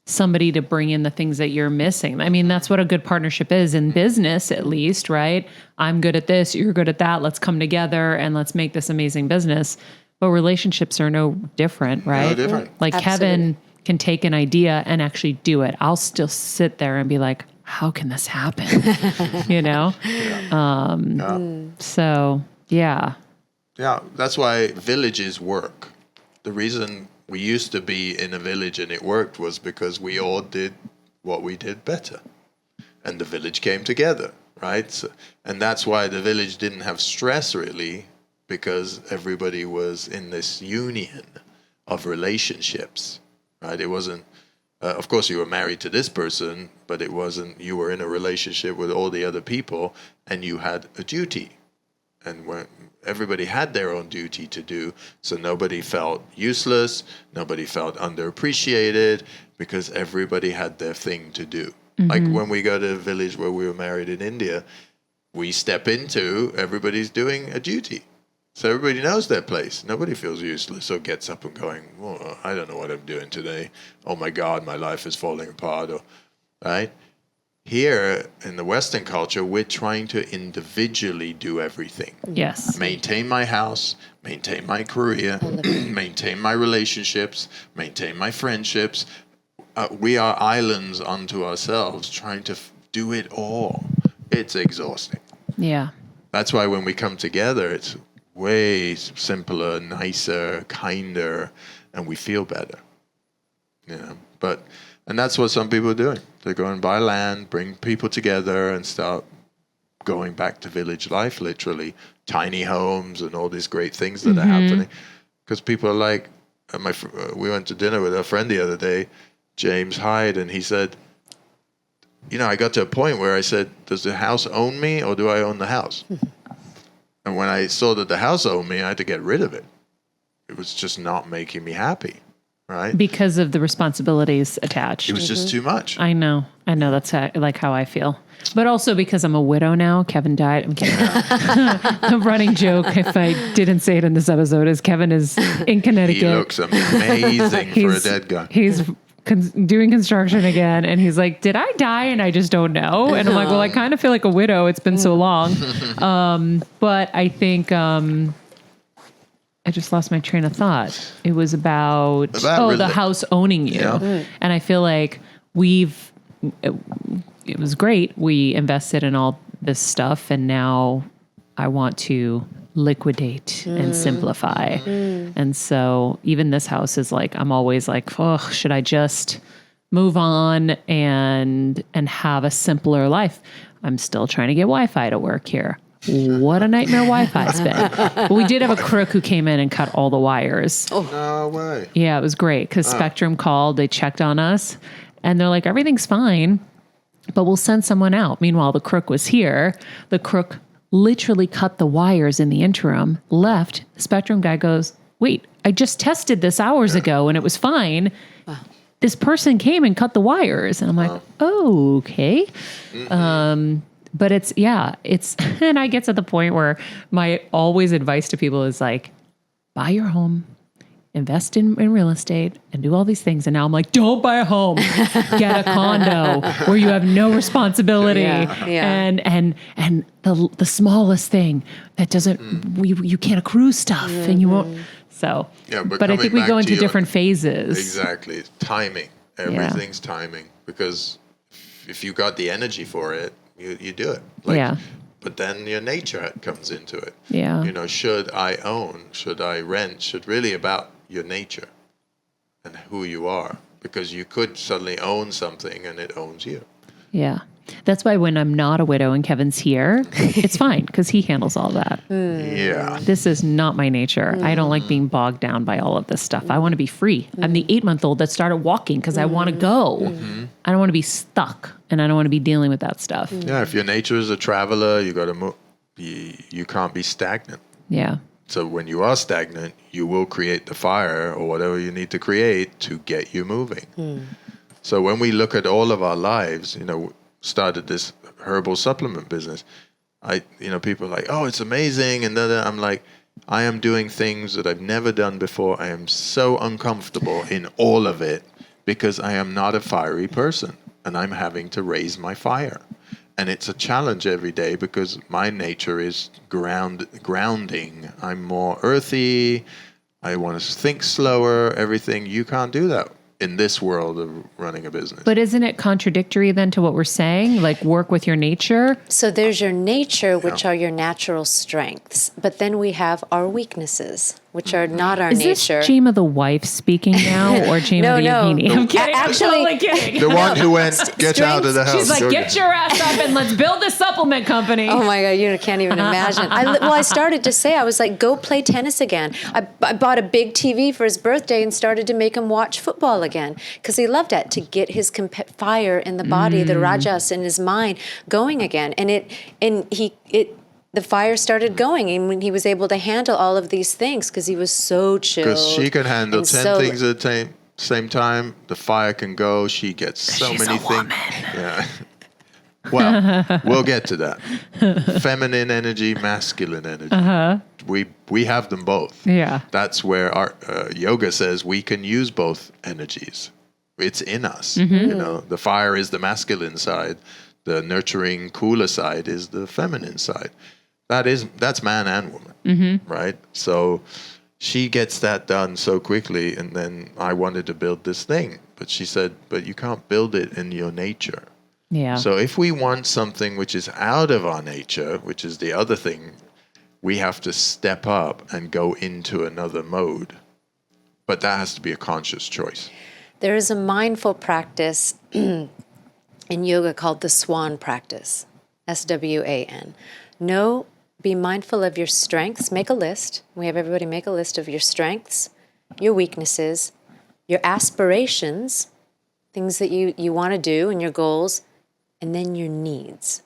somebody to bring in the things that you're missing. I mean, that's what a good partnership is in business, at least, right? I'm good at this, you're good at that. Let's come together and let's make this amazing business. But relationships are no different, right? No different. Like Absolutely. Kevin can take an idea and actually do it. I'll still sit there and be like, how can this happen? So, yeah. Yeah, that's why villages work. The reason we used to be in a village and it worked was because we all did what we did better. And the village came together, right? So, and that's why the village didn't have stress really, because everybody was in this union of relationships, right? It wasn't, of course you were married to this person, but it wasn't, you were in a relationship with all the other people and you had a duty. And when everybody had their own duty to do, so nobody felt useless, nobody felt underappreciated, because everybody had their thing to do. Mm-hmm. Like when we go to a village where we were married in India, we step into, everybody's doing a duty. So everybody knows their place. Nobody feels useless or gets up and going, oh, I don't know what I'm doing today. Oh my God, my life is falling apart. Or, right? Here in the Western culture, we're trying to individually do everything. Yes. Maintain my house, maintain my career, maintain my relationships, maintain my friendships. We are islands unto ourselves trying to do it all. It's exhausting. Yeah. That's why when we come together, it's way simpler, nicer, kinder, and we feel better. And that's what some people are doing. They go and buy land, bring people together, and start going back to village life, literally. Tiny homes and all these great things that are happening. Because people are like, we went to dinner with a friend the other day, James Hyde, and he said, I got to a point where I said, does the house own me or do I own the house? And when I saw that the house owned me, I had to get rid of it. It was just not making me happy. Right? Because of the responsibilities attached. It was just too much. I know. That's how I feel. But also because I'm a widow now. Kevin died. I'm kidding. The running joke, if I didn't say it in this episode, is Kevin is in Connecticut. He looks amazing for a dead guy. He's doing construction again. And he's like, did I die? And I just don't know. And I'm like, well, I kind of feel like a widow. It's been so long. But I think... I just lost my train of thought. It was about the house owning you. Yeah. And I feel like it was great. We invested in all this stuff and now I want to liquidate and simplify. And so even this house is like, I'm always like, oh, should I just move on and have a simpler life? I'm still trying to get Wi-Fi to work here. What a nightmare Wi-Fi's been. But we did have a crook who came in and cut all the wires. Oh, no way. Yeah, it was great because Spectrum called, they checked on us and they're like, everything's fine, but we'll send someone out. Meanwhile, the crook was here. The crook literally cut the wires in the interim, left. The Spectrum guy goes, wait, I just tested this hours ago and it was fine. Wow. This person came and cut the wires. And I'm like, oh, okay. But it's, and I get to the point where my always advice to people is like, buy your home, invest in real estate, and do all these things. And now I'm like, don't buy a home, get a condo where you have no responsibility. And the smallest thing that doesn't, you can't accrue stuff and you won't. So, but I think we go into different phases. Exactly. Timing. Everything's timing, because if you got the energy for it, you do it. But then your nature comes into it. Yeah. You know, should I own? Should I rent? Should really about your nature and who you are, because you could suddenly own something and it owns you. Yeah. That's why when I'm not a widow and Kevin's here, it's fine because he handles all that. Yeah. This is not my nature. I don't like being bogged down by all of this stuff. I want to be free. I'm the 8-month-old that started walking because I want to go. I don't want to be stuck, and I don't want to be dealing with that stuff. Yeah. If your nature is a traveler, you got to move. You can't be stagnant. Yeah. So when you are stagnant, you will create the fire or whatever you need to create to get you moving. So when we look at all of our lives, you know, started this herbal supplement business. People are like, oh, it's amazing. And then I'm like, I am doing things that I've never done before. I am so uncomfortable in all of it because I am not a fiery person and I'm having to raise my fire. And it's a challenge every day because my nature is grounding. I'm more earthy. I want to think slower, everything. You can't do that in this world of running a business. But isn't it contradictory then to what we're saying? Like work with your nature? So there's your nature, which are your natural strengths. But then we have our weaknesses, which are not our nature. Is this Jaima the wife speaking now or Jaima the Yogini? I'm kidding. Actually, I'm totally kidding. The one who went, get out of the house. She's like, get your ass up and let's build a supplement company. Oh my God, you can't even imagine. I started to say, I was like, go play tennis again. I bought a big TV for his birthday and started to make him watch football again because he loved it, to get his fire in the body, the rajas in his mind going again. The fire started going, and when he was able to handle all of these things because he was so chill. Because she can handle 10 things at the same time. The fire can go. She gets so many things. Yeah. Well, we'll get to that. Feminine energy, masculine energy. We have them both. Yeah. That's where our yoga says we can use both energies. It's in us. The fire is the masculine side. The nurturing, cooler side is the feminine side. That's man and woman, right? So she gets that done so quickly, and then I wanted to build this thing. But she said, but you can't build it in your nature. Yeah. So if we want something which is out of our nature, which is the other thing, we have to step up and go into another mode. But that has to be a conscious choice. There is a mindful practice in yoga called the swan practice, SWAN. Be mindful of your strengths. Make a list. We have everybody make a list of your strengths, your weaknesses, your aspirations, things that you want to do and your goals, and then your needs.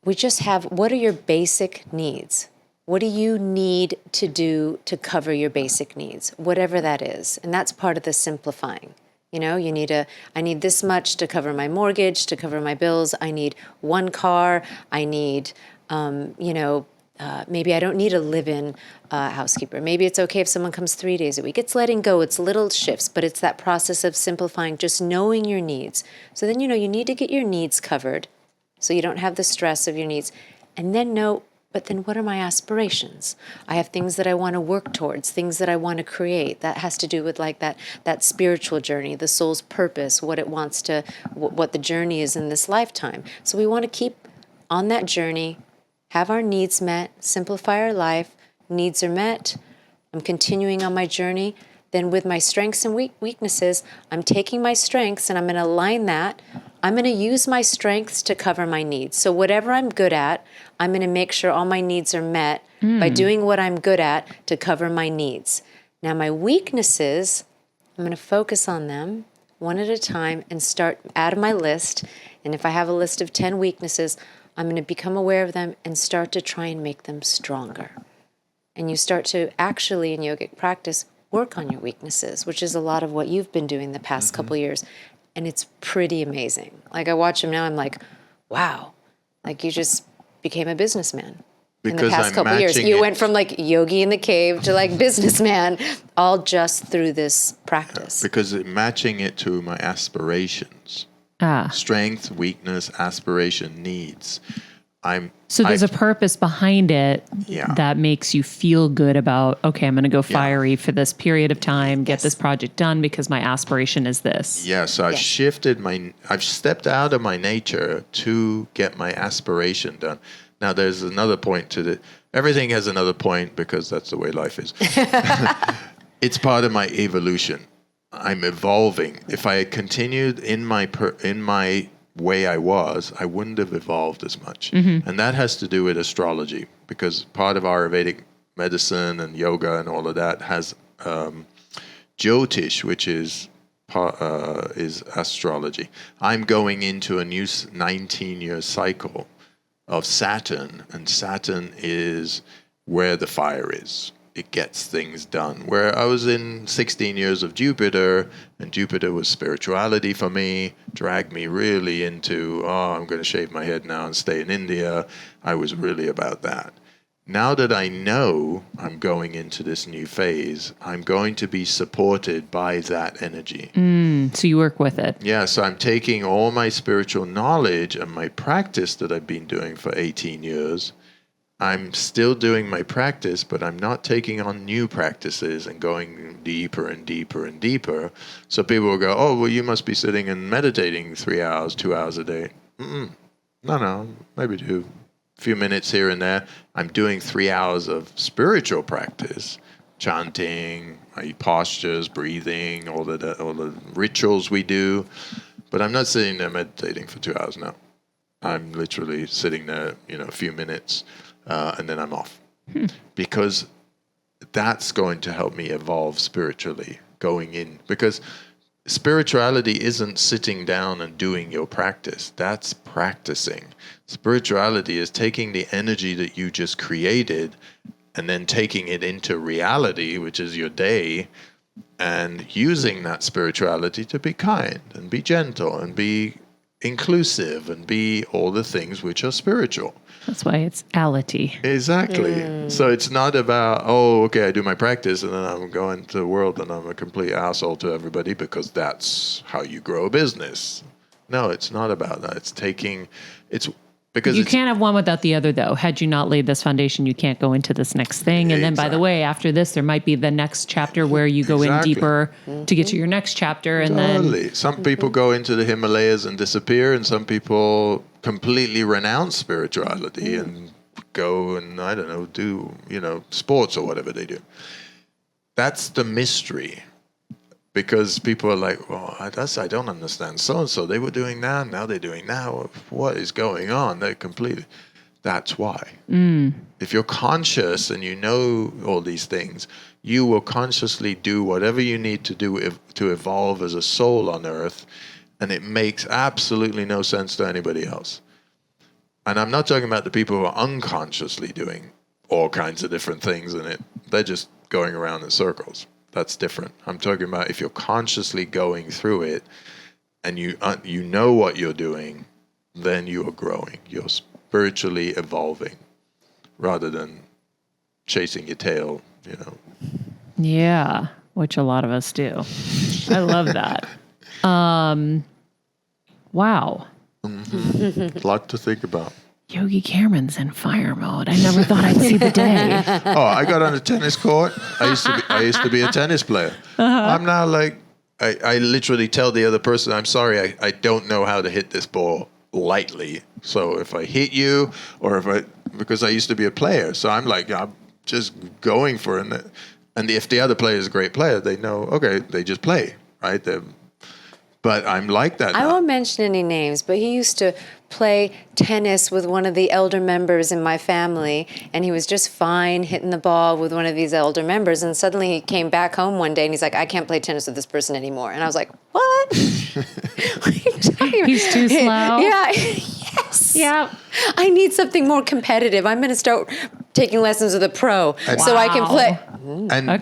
We just have, what are your basic needs? What do you need to do to cover your basic needs? Whatever that is. And that's part of the simplifying. I need this much to cover my mortgage, to cover my bills. I need one car. I need, maybe I don't need a live-in housekeeper. Maybe it's okay if someone comes 3 days a week. It's letting go. It's little shifts, but it's that process of simplifying, just knowing your needs. So then, you need to get your needs covered so you don't have the stress of your needs. And then but then what are my aspirations? I have things that I want to work towards, things that I want to create. That has to do with like that spiritual journey, the soul's purpose, what it wants to, what the journey is in this lifetime. So we want to keep on that journey, have our needs met, simplify our life. Needs are met. I'm continuing on my journey. Then with my strengths and weaknesses, I'm taking my strengths and I'm going to align that. I'm going to use my strengths to cover my needs. So whatever I'm good at, I'm going to make sure all my needs are met by doing what I'm good at to cover my needs. Now my weaknesses, I'm going to focus on them one at a time and start out of my list. And if I have a list of 10 weaknesses, I'm going to become aware of them and start to try and make them stronger. And you start to actually, in yogic practice, work on your weaknesses, which is a lot of what you've been doing the past couple years. And it's pretty amazing. Like, I watch him now, I'm like, wow, like you just became a businessman. In the past couple years, you went from like yogi in the cave to like businessman, all just through this practice. Because matching it to my aspirations, strength, weakness, aspiration, needs. So there's a purpose behind it that makes you feel good about, okay, I'm going to go fiery for this period of time, get this project done because my aspiration is this. Yeah, so I've stepped out of my nature to get my aspiration done. Now, there's another point to it. Everything has another point because that's the way life is. It's part of my evolution. I'm evolving. If I had continued in my way I was, I wouldn't have evolved as much. And that has to do with astrology, because part of Ayurvedic medicine and yoga and all of that has Jyotish, which is astrology. I'm going into a new 19-year cycle of Saturn, and Saturn is where the fire is. It gets things done. Where I was in 16 years of Jupiter, and Jupiter was spirituality for me, dragged me really into, I'm going to shave my head now and stay in India. I was really about that. Now that I know I'm going into this new phase, I'm going to be supported by that energy. So you work with it. Yeah, so I'm taking all my spiritual knowledge and my practice that I've been doing for 18 years. I'm still doing my practice, but I'm not taking on new practices and going deeper and deeper and deeper. So people will go, oh, well, you must be sitting and meditating 3 hours, 2 hours a day. No, maybe do a few minutes here and there. I'm doing 3 hours of spiritual practice, chanting, my postures, breathing, all the rituals we do. But I'm not sitting there meditating for 2 hours now. I'm literally sitting there, a few minutes. And then I'm off. Because that's going to help me evolve spiritually going in. Because spirituality isn't sitting down and doing your practice. That's practicing. Spirituality is taking the energy that you just created and then taking it into reality, which is your day, and using that spirituality to be kind and be gentle and be inclusive and be all the things which are spiritual. That's why it's ality. Exactly. So it's not about, I do my practice and then I'm going to the world and I'm a complete asshole to everybody because that's how you grow a business. No, it's not about that. Because you can't have one without the other, though. Had you not laid this foundation, you can't go into this next thing. And then, by the way, after this, there might be the next chapter where you go in deeper to get to your next chapter. And then some people go into the Himalayas and disappear, and some people completely renounce spirituality and go and, do, sports or whatever they do. That's the mystery. Because people are like, well, I don't understand. So-and-so, they were doing that, now they're doing that. What is going on? They're completely... That's why. If you're conscious and you know all these things, you will consciously do whatever you need to do to evolve as a soul on earth, and it makes absolutely no sense to anybody else. And I'm not talking about the people who are unconsciously doing all kinds of different things, and they're just going around in circles. That's different. I'm talking about if you're consciously going through it and you know what you're doing, then you are growing. You're spiritually evolving rather than chasing your tail, Yeah, which a lot of us do. I love that. Wow. A lot to think about. Yogi Cameron's in fire mode. I never thought I'd see the day. I got on a tennis court. I used to be a tennis player. I'm now like, I literally tell the other person, I'm sorry, I don't know how to hit this ball lightly. So if I hit you, because I used to be a player, so I'm like, I'm just going for it. And if the other player is a great player, they know, okay, they just play, right? But I'm like that now. I won't mention any names, but he used to play tennis with one of the elder members in my family, and he was just fine hitting the ball with one of these elder members, and suddenly he came back home one day and he's like, I can't play tennis with this person anymore. And I was like, what? What are you talking about? He's too slow? Yeah, yes. Yeah. I need something more competitive. I'm going to start taking lessons with a pro so I can play.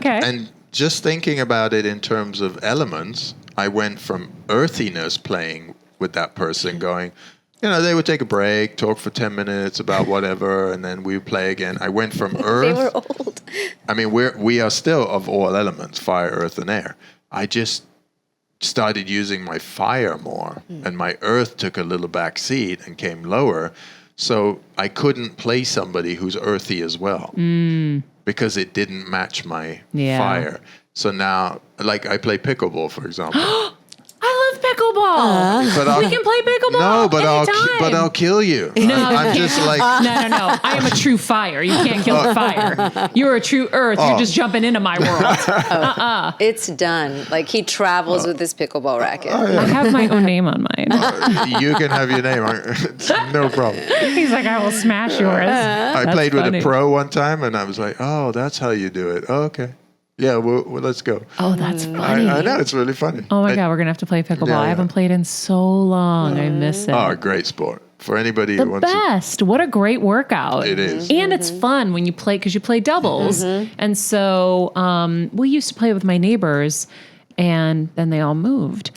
And just thinking about it in terms of elements, I went from earthiness playing with that person going, they would take a break, talk for 10 minutes about whatever, and then we would play again. I went from earth. They were old. I mean, we are still of all elements, fire, earth, and air. I just started using my fire more, and my earth took a little back seat and came lower. So I couldn't play somebody who's earthy as well because it didn't match my fire. So now, like I play pickleball, for example. I love pickleball. We can play pickleball. No, but I'll kill you. No, I'm just like no. I am a true fire. You can't kill the fire. You're a true earth. You're just jumping into my world. It's done. Like he travels with this pickleball racket. I have my own name on mine. You can have your name. No problem. He's like, I will smash yours. I played with a pro one time, and I was like, oh, that's how you do it. Oh, okay. Yeah, well, let's go. Oh, that's funny. I know, it's really funny. Oh my God, we're going to have to play pickleball. I haven't played in so long. I miss it. Oh, great sport. For anybody who wants best. What a great workout. It is. And it's fun when you play, because you play doubles. And so we used to play with my neighbors, and then they all moved.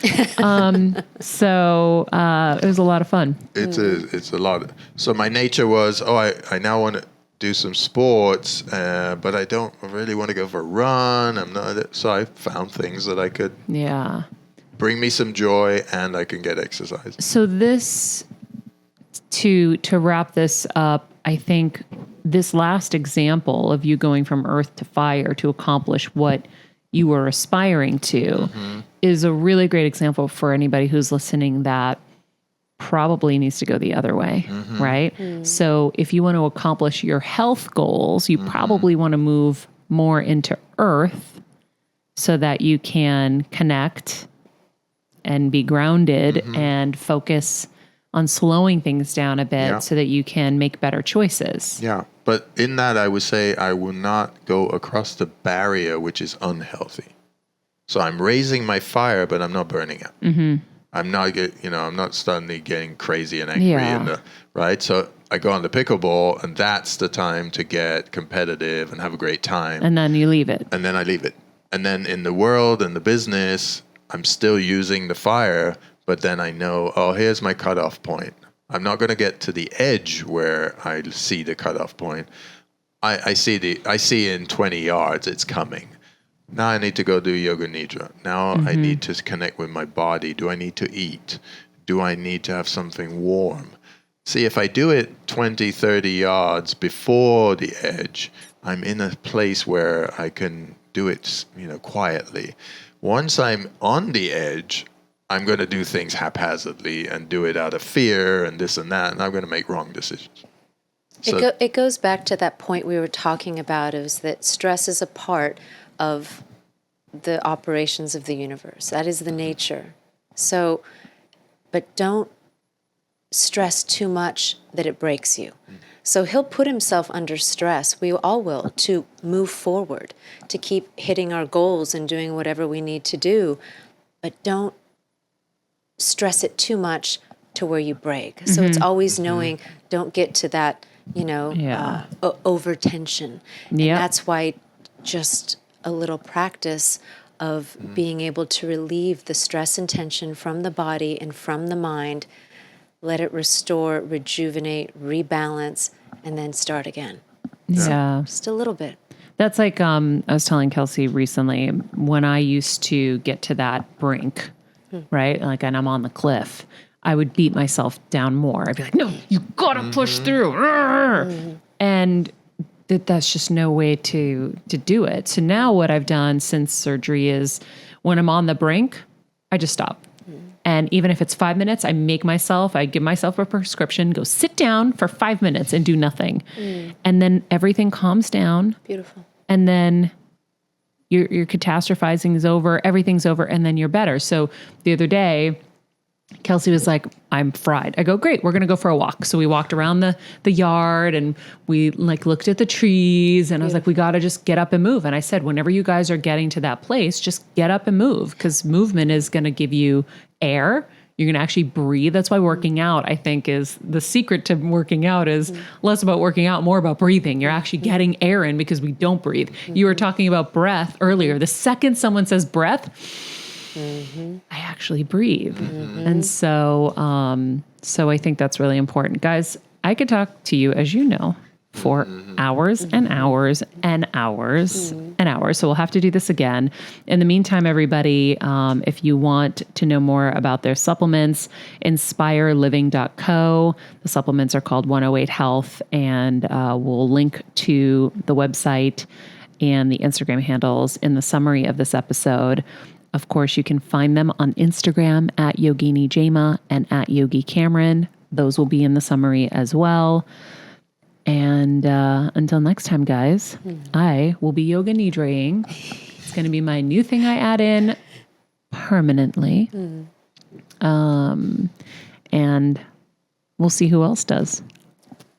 So it was a lot of fun. It's a lot. So my nature was, I now want to do some sports, but I don't really want to go for a run. So I found things that I could bring me some joy, and I can get exercise. So this, to wrap this up, I think this last example of you going from earth to fire to accomplish what you were aspiring to is a really great example for anybody who's listening that probably needs to go the other way, right? So if you want to accomplish your health goals, you probably want to move more into earth so that you can connect and be grounded and focus on slowing things down a bit so that you can make better choices. Yeah, but in that I would say I will not go across the barrier which is unhealthy. So I'm raising my fire, but I'm not burning it. I'm not suddenly getting crazy and angry, right? So I go on the pickleball, and that's the time to get competitive and have a great time. And then you leave it. And then I leave it. And then in the world and the business, I'm still using the fire, but then I know, here's my cutoff point. I'm not going to get to the edge where I see the cutoff point. I see in 20 yards it's coming. Now I need to go do yoga nidra. Now I need to connect with my body. Do I need to eat? Do I need to have something warm? See, if I do it 20, 30 yards before the edge, I'm in a place where I can do it, quietly. Once I'm on the edge, I'm going to do things haphazardly and do it out of fear and this and that, and I'm going to make wrong decisions. So, it goes back to that point we were talking about, is that stress is a part of the operations of the universe. That is the nature. So, but don't stress too much that it breaks you. So he'll put himself under stress, we all will, to move forward, to keep hitting our goals and doing whatever we need to do. But don't stress it too much to where you break. So it's always knowing, don't get to that, over tension. And that's why just a little practice of being able to relieve the stress and tension from the body and from the mind, let it restore, rejuvenate, rebalance, and then start again. Yeah. Just a little bit. That's like, I was telling Kelsey recently, when I used to get to that brink, right? Like, and I'm on the cliff, I would beat myself down more. I'd be like, no, you gotta push through. And that's just no way to do it. So now what I've done since surgery is when I'm on the brink, I just stop. And even if it's 5 minutes, I give myself a prescription, go sit down for 5 minutes and do nothing. And then everything calms down. Beautiful. And then your catastrophizing is over, everything's over, and then you're better. So the other day, Kelsey was like, I'm fried. I go, great, we're going to go for a walk. So we walked around the yard and we looked at the trees, and I was like, we got to just get up and move. And I said, whenever you guys are getting to that place, just get up and move, because movement is going to give you air. You're going to actually breathe. That's why working out, I think, is the secret to working out is less about working out, more about breathing. You're actually getting air in because we don't breathe. You were talking about breath earlier. The second someone says breath, I actually breathe. And so, so I think that's really important. Guys, I could talk to you, as you know, for hours and hours and hours and hours. So we'll have to do this again. In the meantime, everybody, if you want to know more about their supplements, inspireliving.co. The supplements are called 108 Health, and we'll link to the website and the Instagram handles in the summary of this episode. Of course, you can find them on Instagram at Yogini Jaima and at Yogi Cameron. Those will be in the summary as well. And until next time, guys, I will be yoga nidraing. It's going to be my new thing I add in permanently. And we'll see who else does.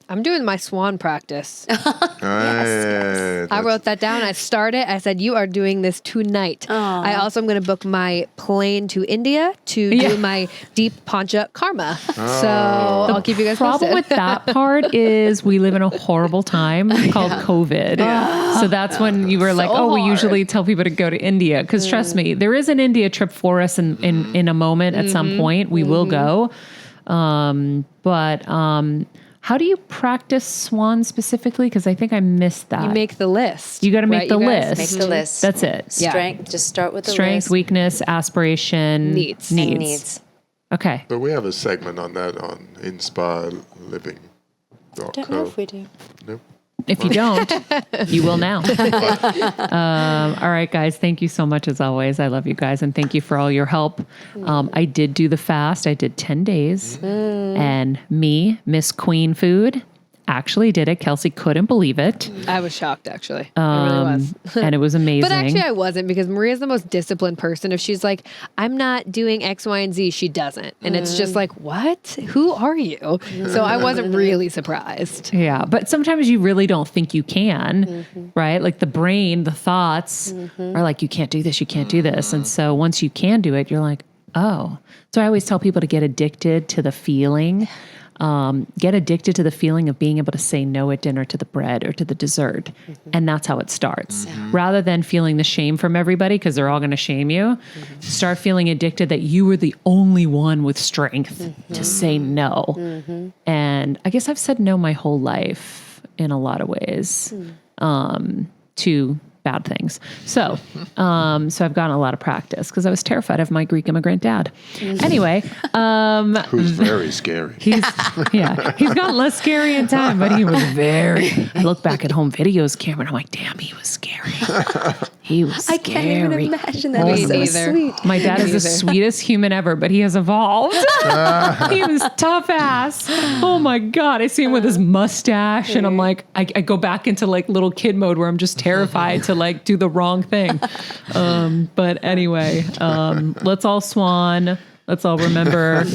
I'm doing my swan practice. Yes. I wrote that down. I started. I said, you are doing this tonight. I also am going to book my plane to India to do my deep pancha karma. So I'll keep you guys posted. The problem with that part is we live in a horrible time called COVID. So that's when you were like, we usually tell people to go to India. Because trust me, there is an India trip for us in a moment at some point. We will go. But how do you practice swan specifically? Because I think I missed that. You make the list. You got to make the list. Make the list. That's it. Strength. Just start with the Strength, list. weakness, aspiration, Needs. And needs. Okay. But we have a segment on that on inspireliving.co. Don't know if we do. Nope. If you don't, you will now. All right, guys. Thank you so much as always. I love you guys. And thank you for all your help. I did do the fast. I did 10 days. And me, Miss Queen Food, actually did it. Kelsey couldn't believe it. I was shocked, actually. I really was. And it was amazing. But actually, I wasn't, because Maria's the most disciplined person. If she's like, I'm not doing X, Y, and Z, she doesn't. And it's just like, what? Who are you? So I wasn't really surprised. Yeah. But sometimes you really don't think you can, right? Like the brain, the thoughts are like, you can't do this, you can't do this. And so once you can do it, you're like, oh. So I always tell people to get addicted to the feeling. Get addicted to the feeling of being able to say no at dinner to the bread or to the dessert. And that's how it starts. Rather than feeling the shame from everybody, because they're all going to shame you, start feeling addicted that you were the only one with strength to say no. And I guess I've said no my whole life in a lot of ways to bad things. So I've gotten a lot of practice because I was terrified of my Greek immigrant dad. Anyway, Who's very scary. he's gotten less scary in time, but he was very. I look back at home videos, Cameron. I'm like, damn, he was scary. He was scary. I can't even imagine that. Me He's so neither. sweet. My dad is the sweetest human ever, but he has evolved. He was tough ass. Oh my God. I see him with his mustache and I'm like, I go back into like little kid mode where I'm just terrified to like do the wrong thing. But anyway, let's all swan. Let's all remember,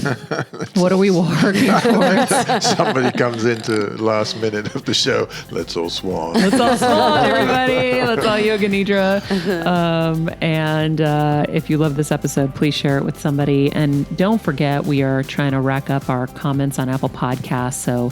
what are we working towards? Somebody comes into last minute of the show. Let's all swan. Let's all swan, everybody. Let's all yoga nidra. And if you love this episode, please share it with somebody. And don't forget, we are trying to rack up our comments on Apple Podcasts. So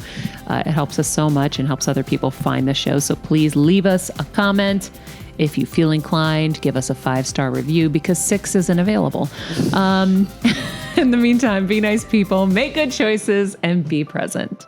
it helps us so much and helps other people find the show. So please leave us a comment. If you feel inclined, give us a 5-star review because 6 isn't available. In the meantime, be nice people, make good choices, and be present.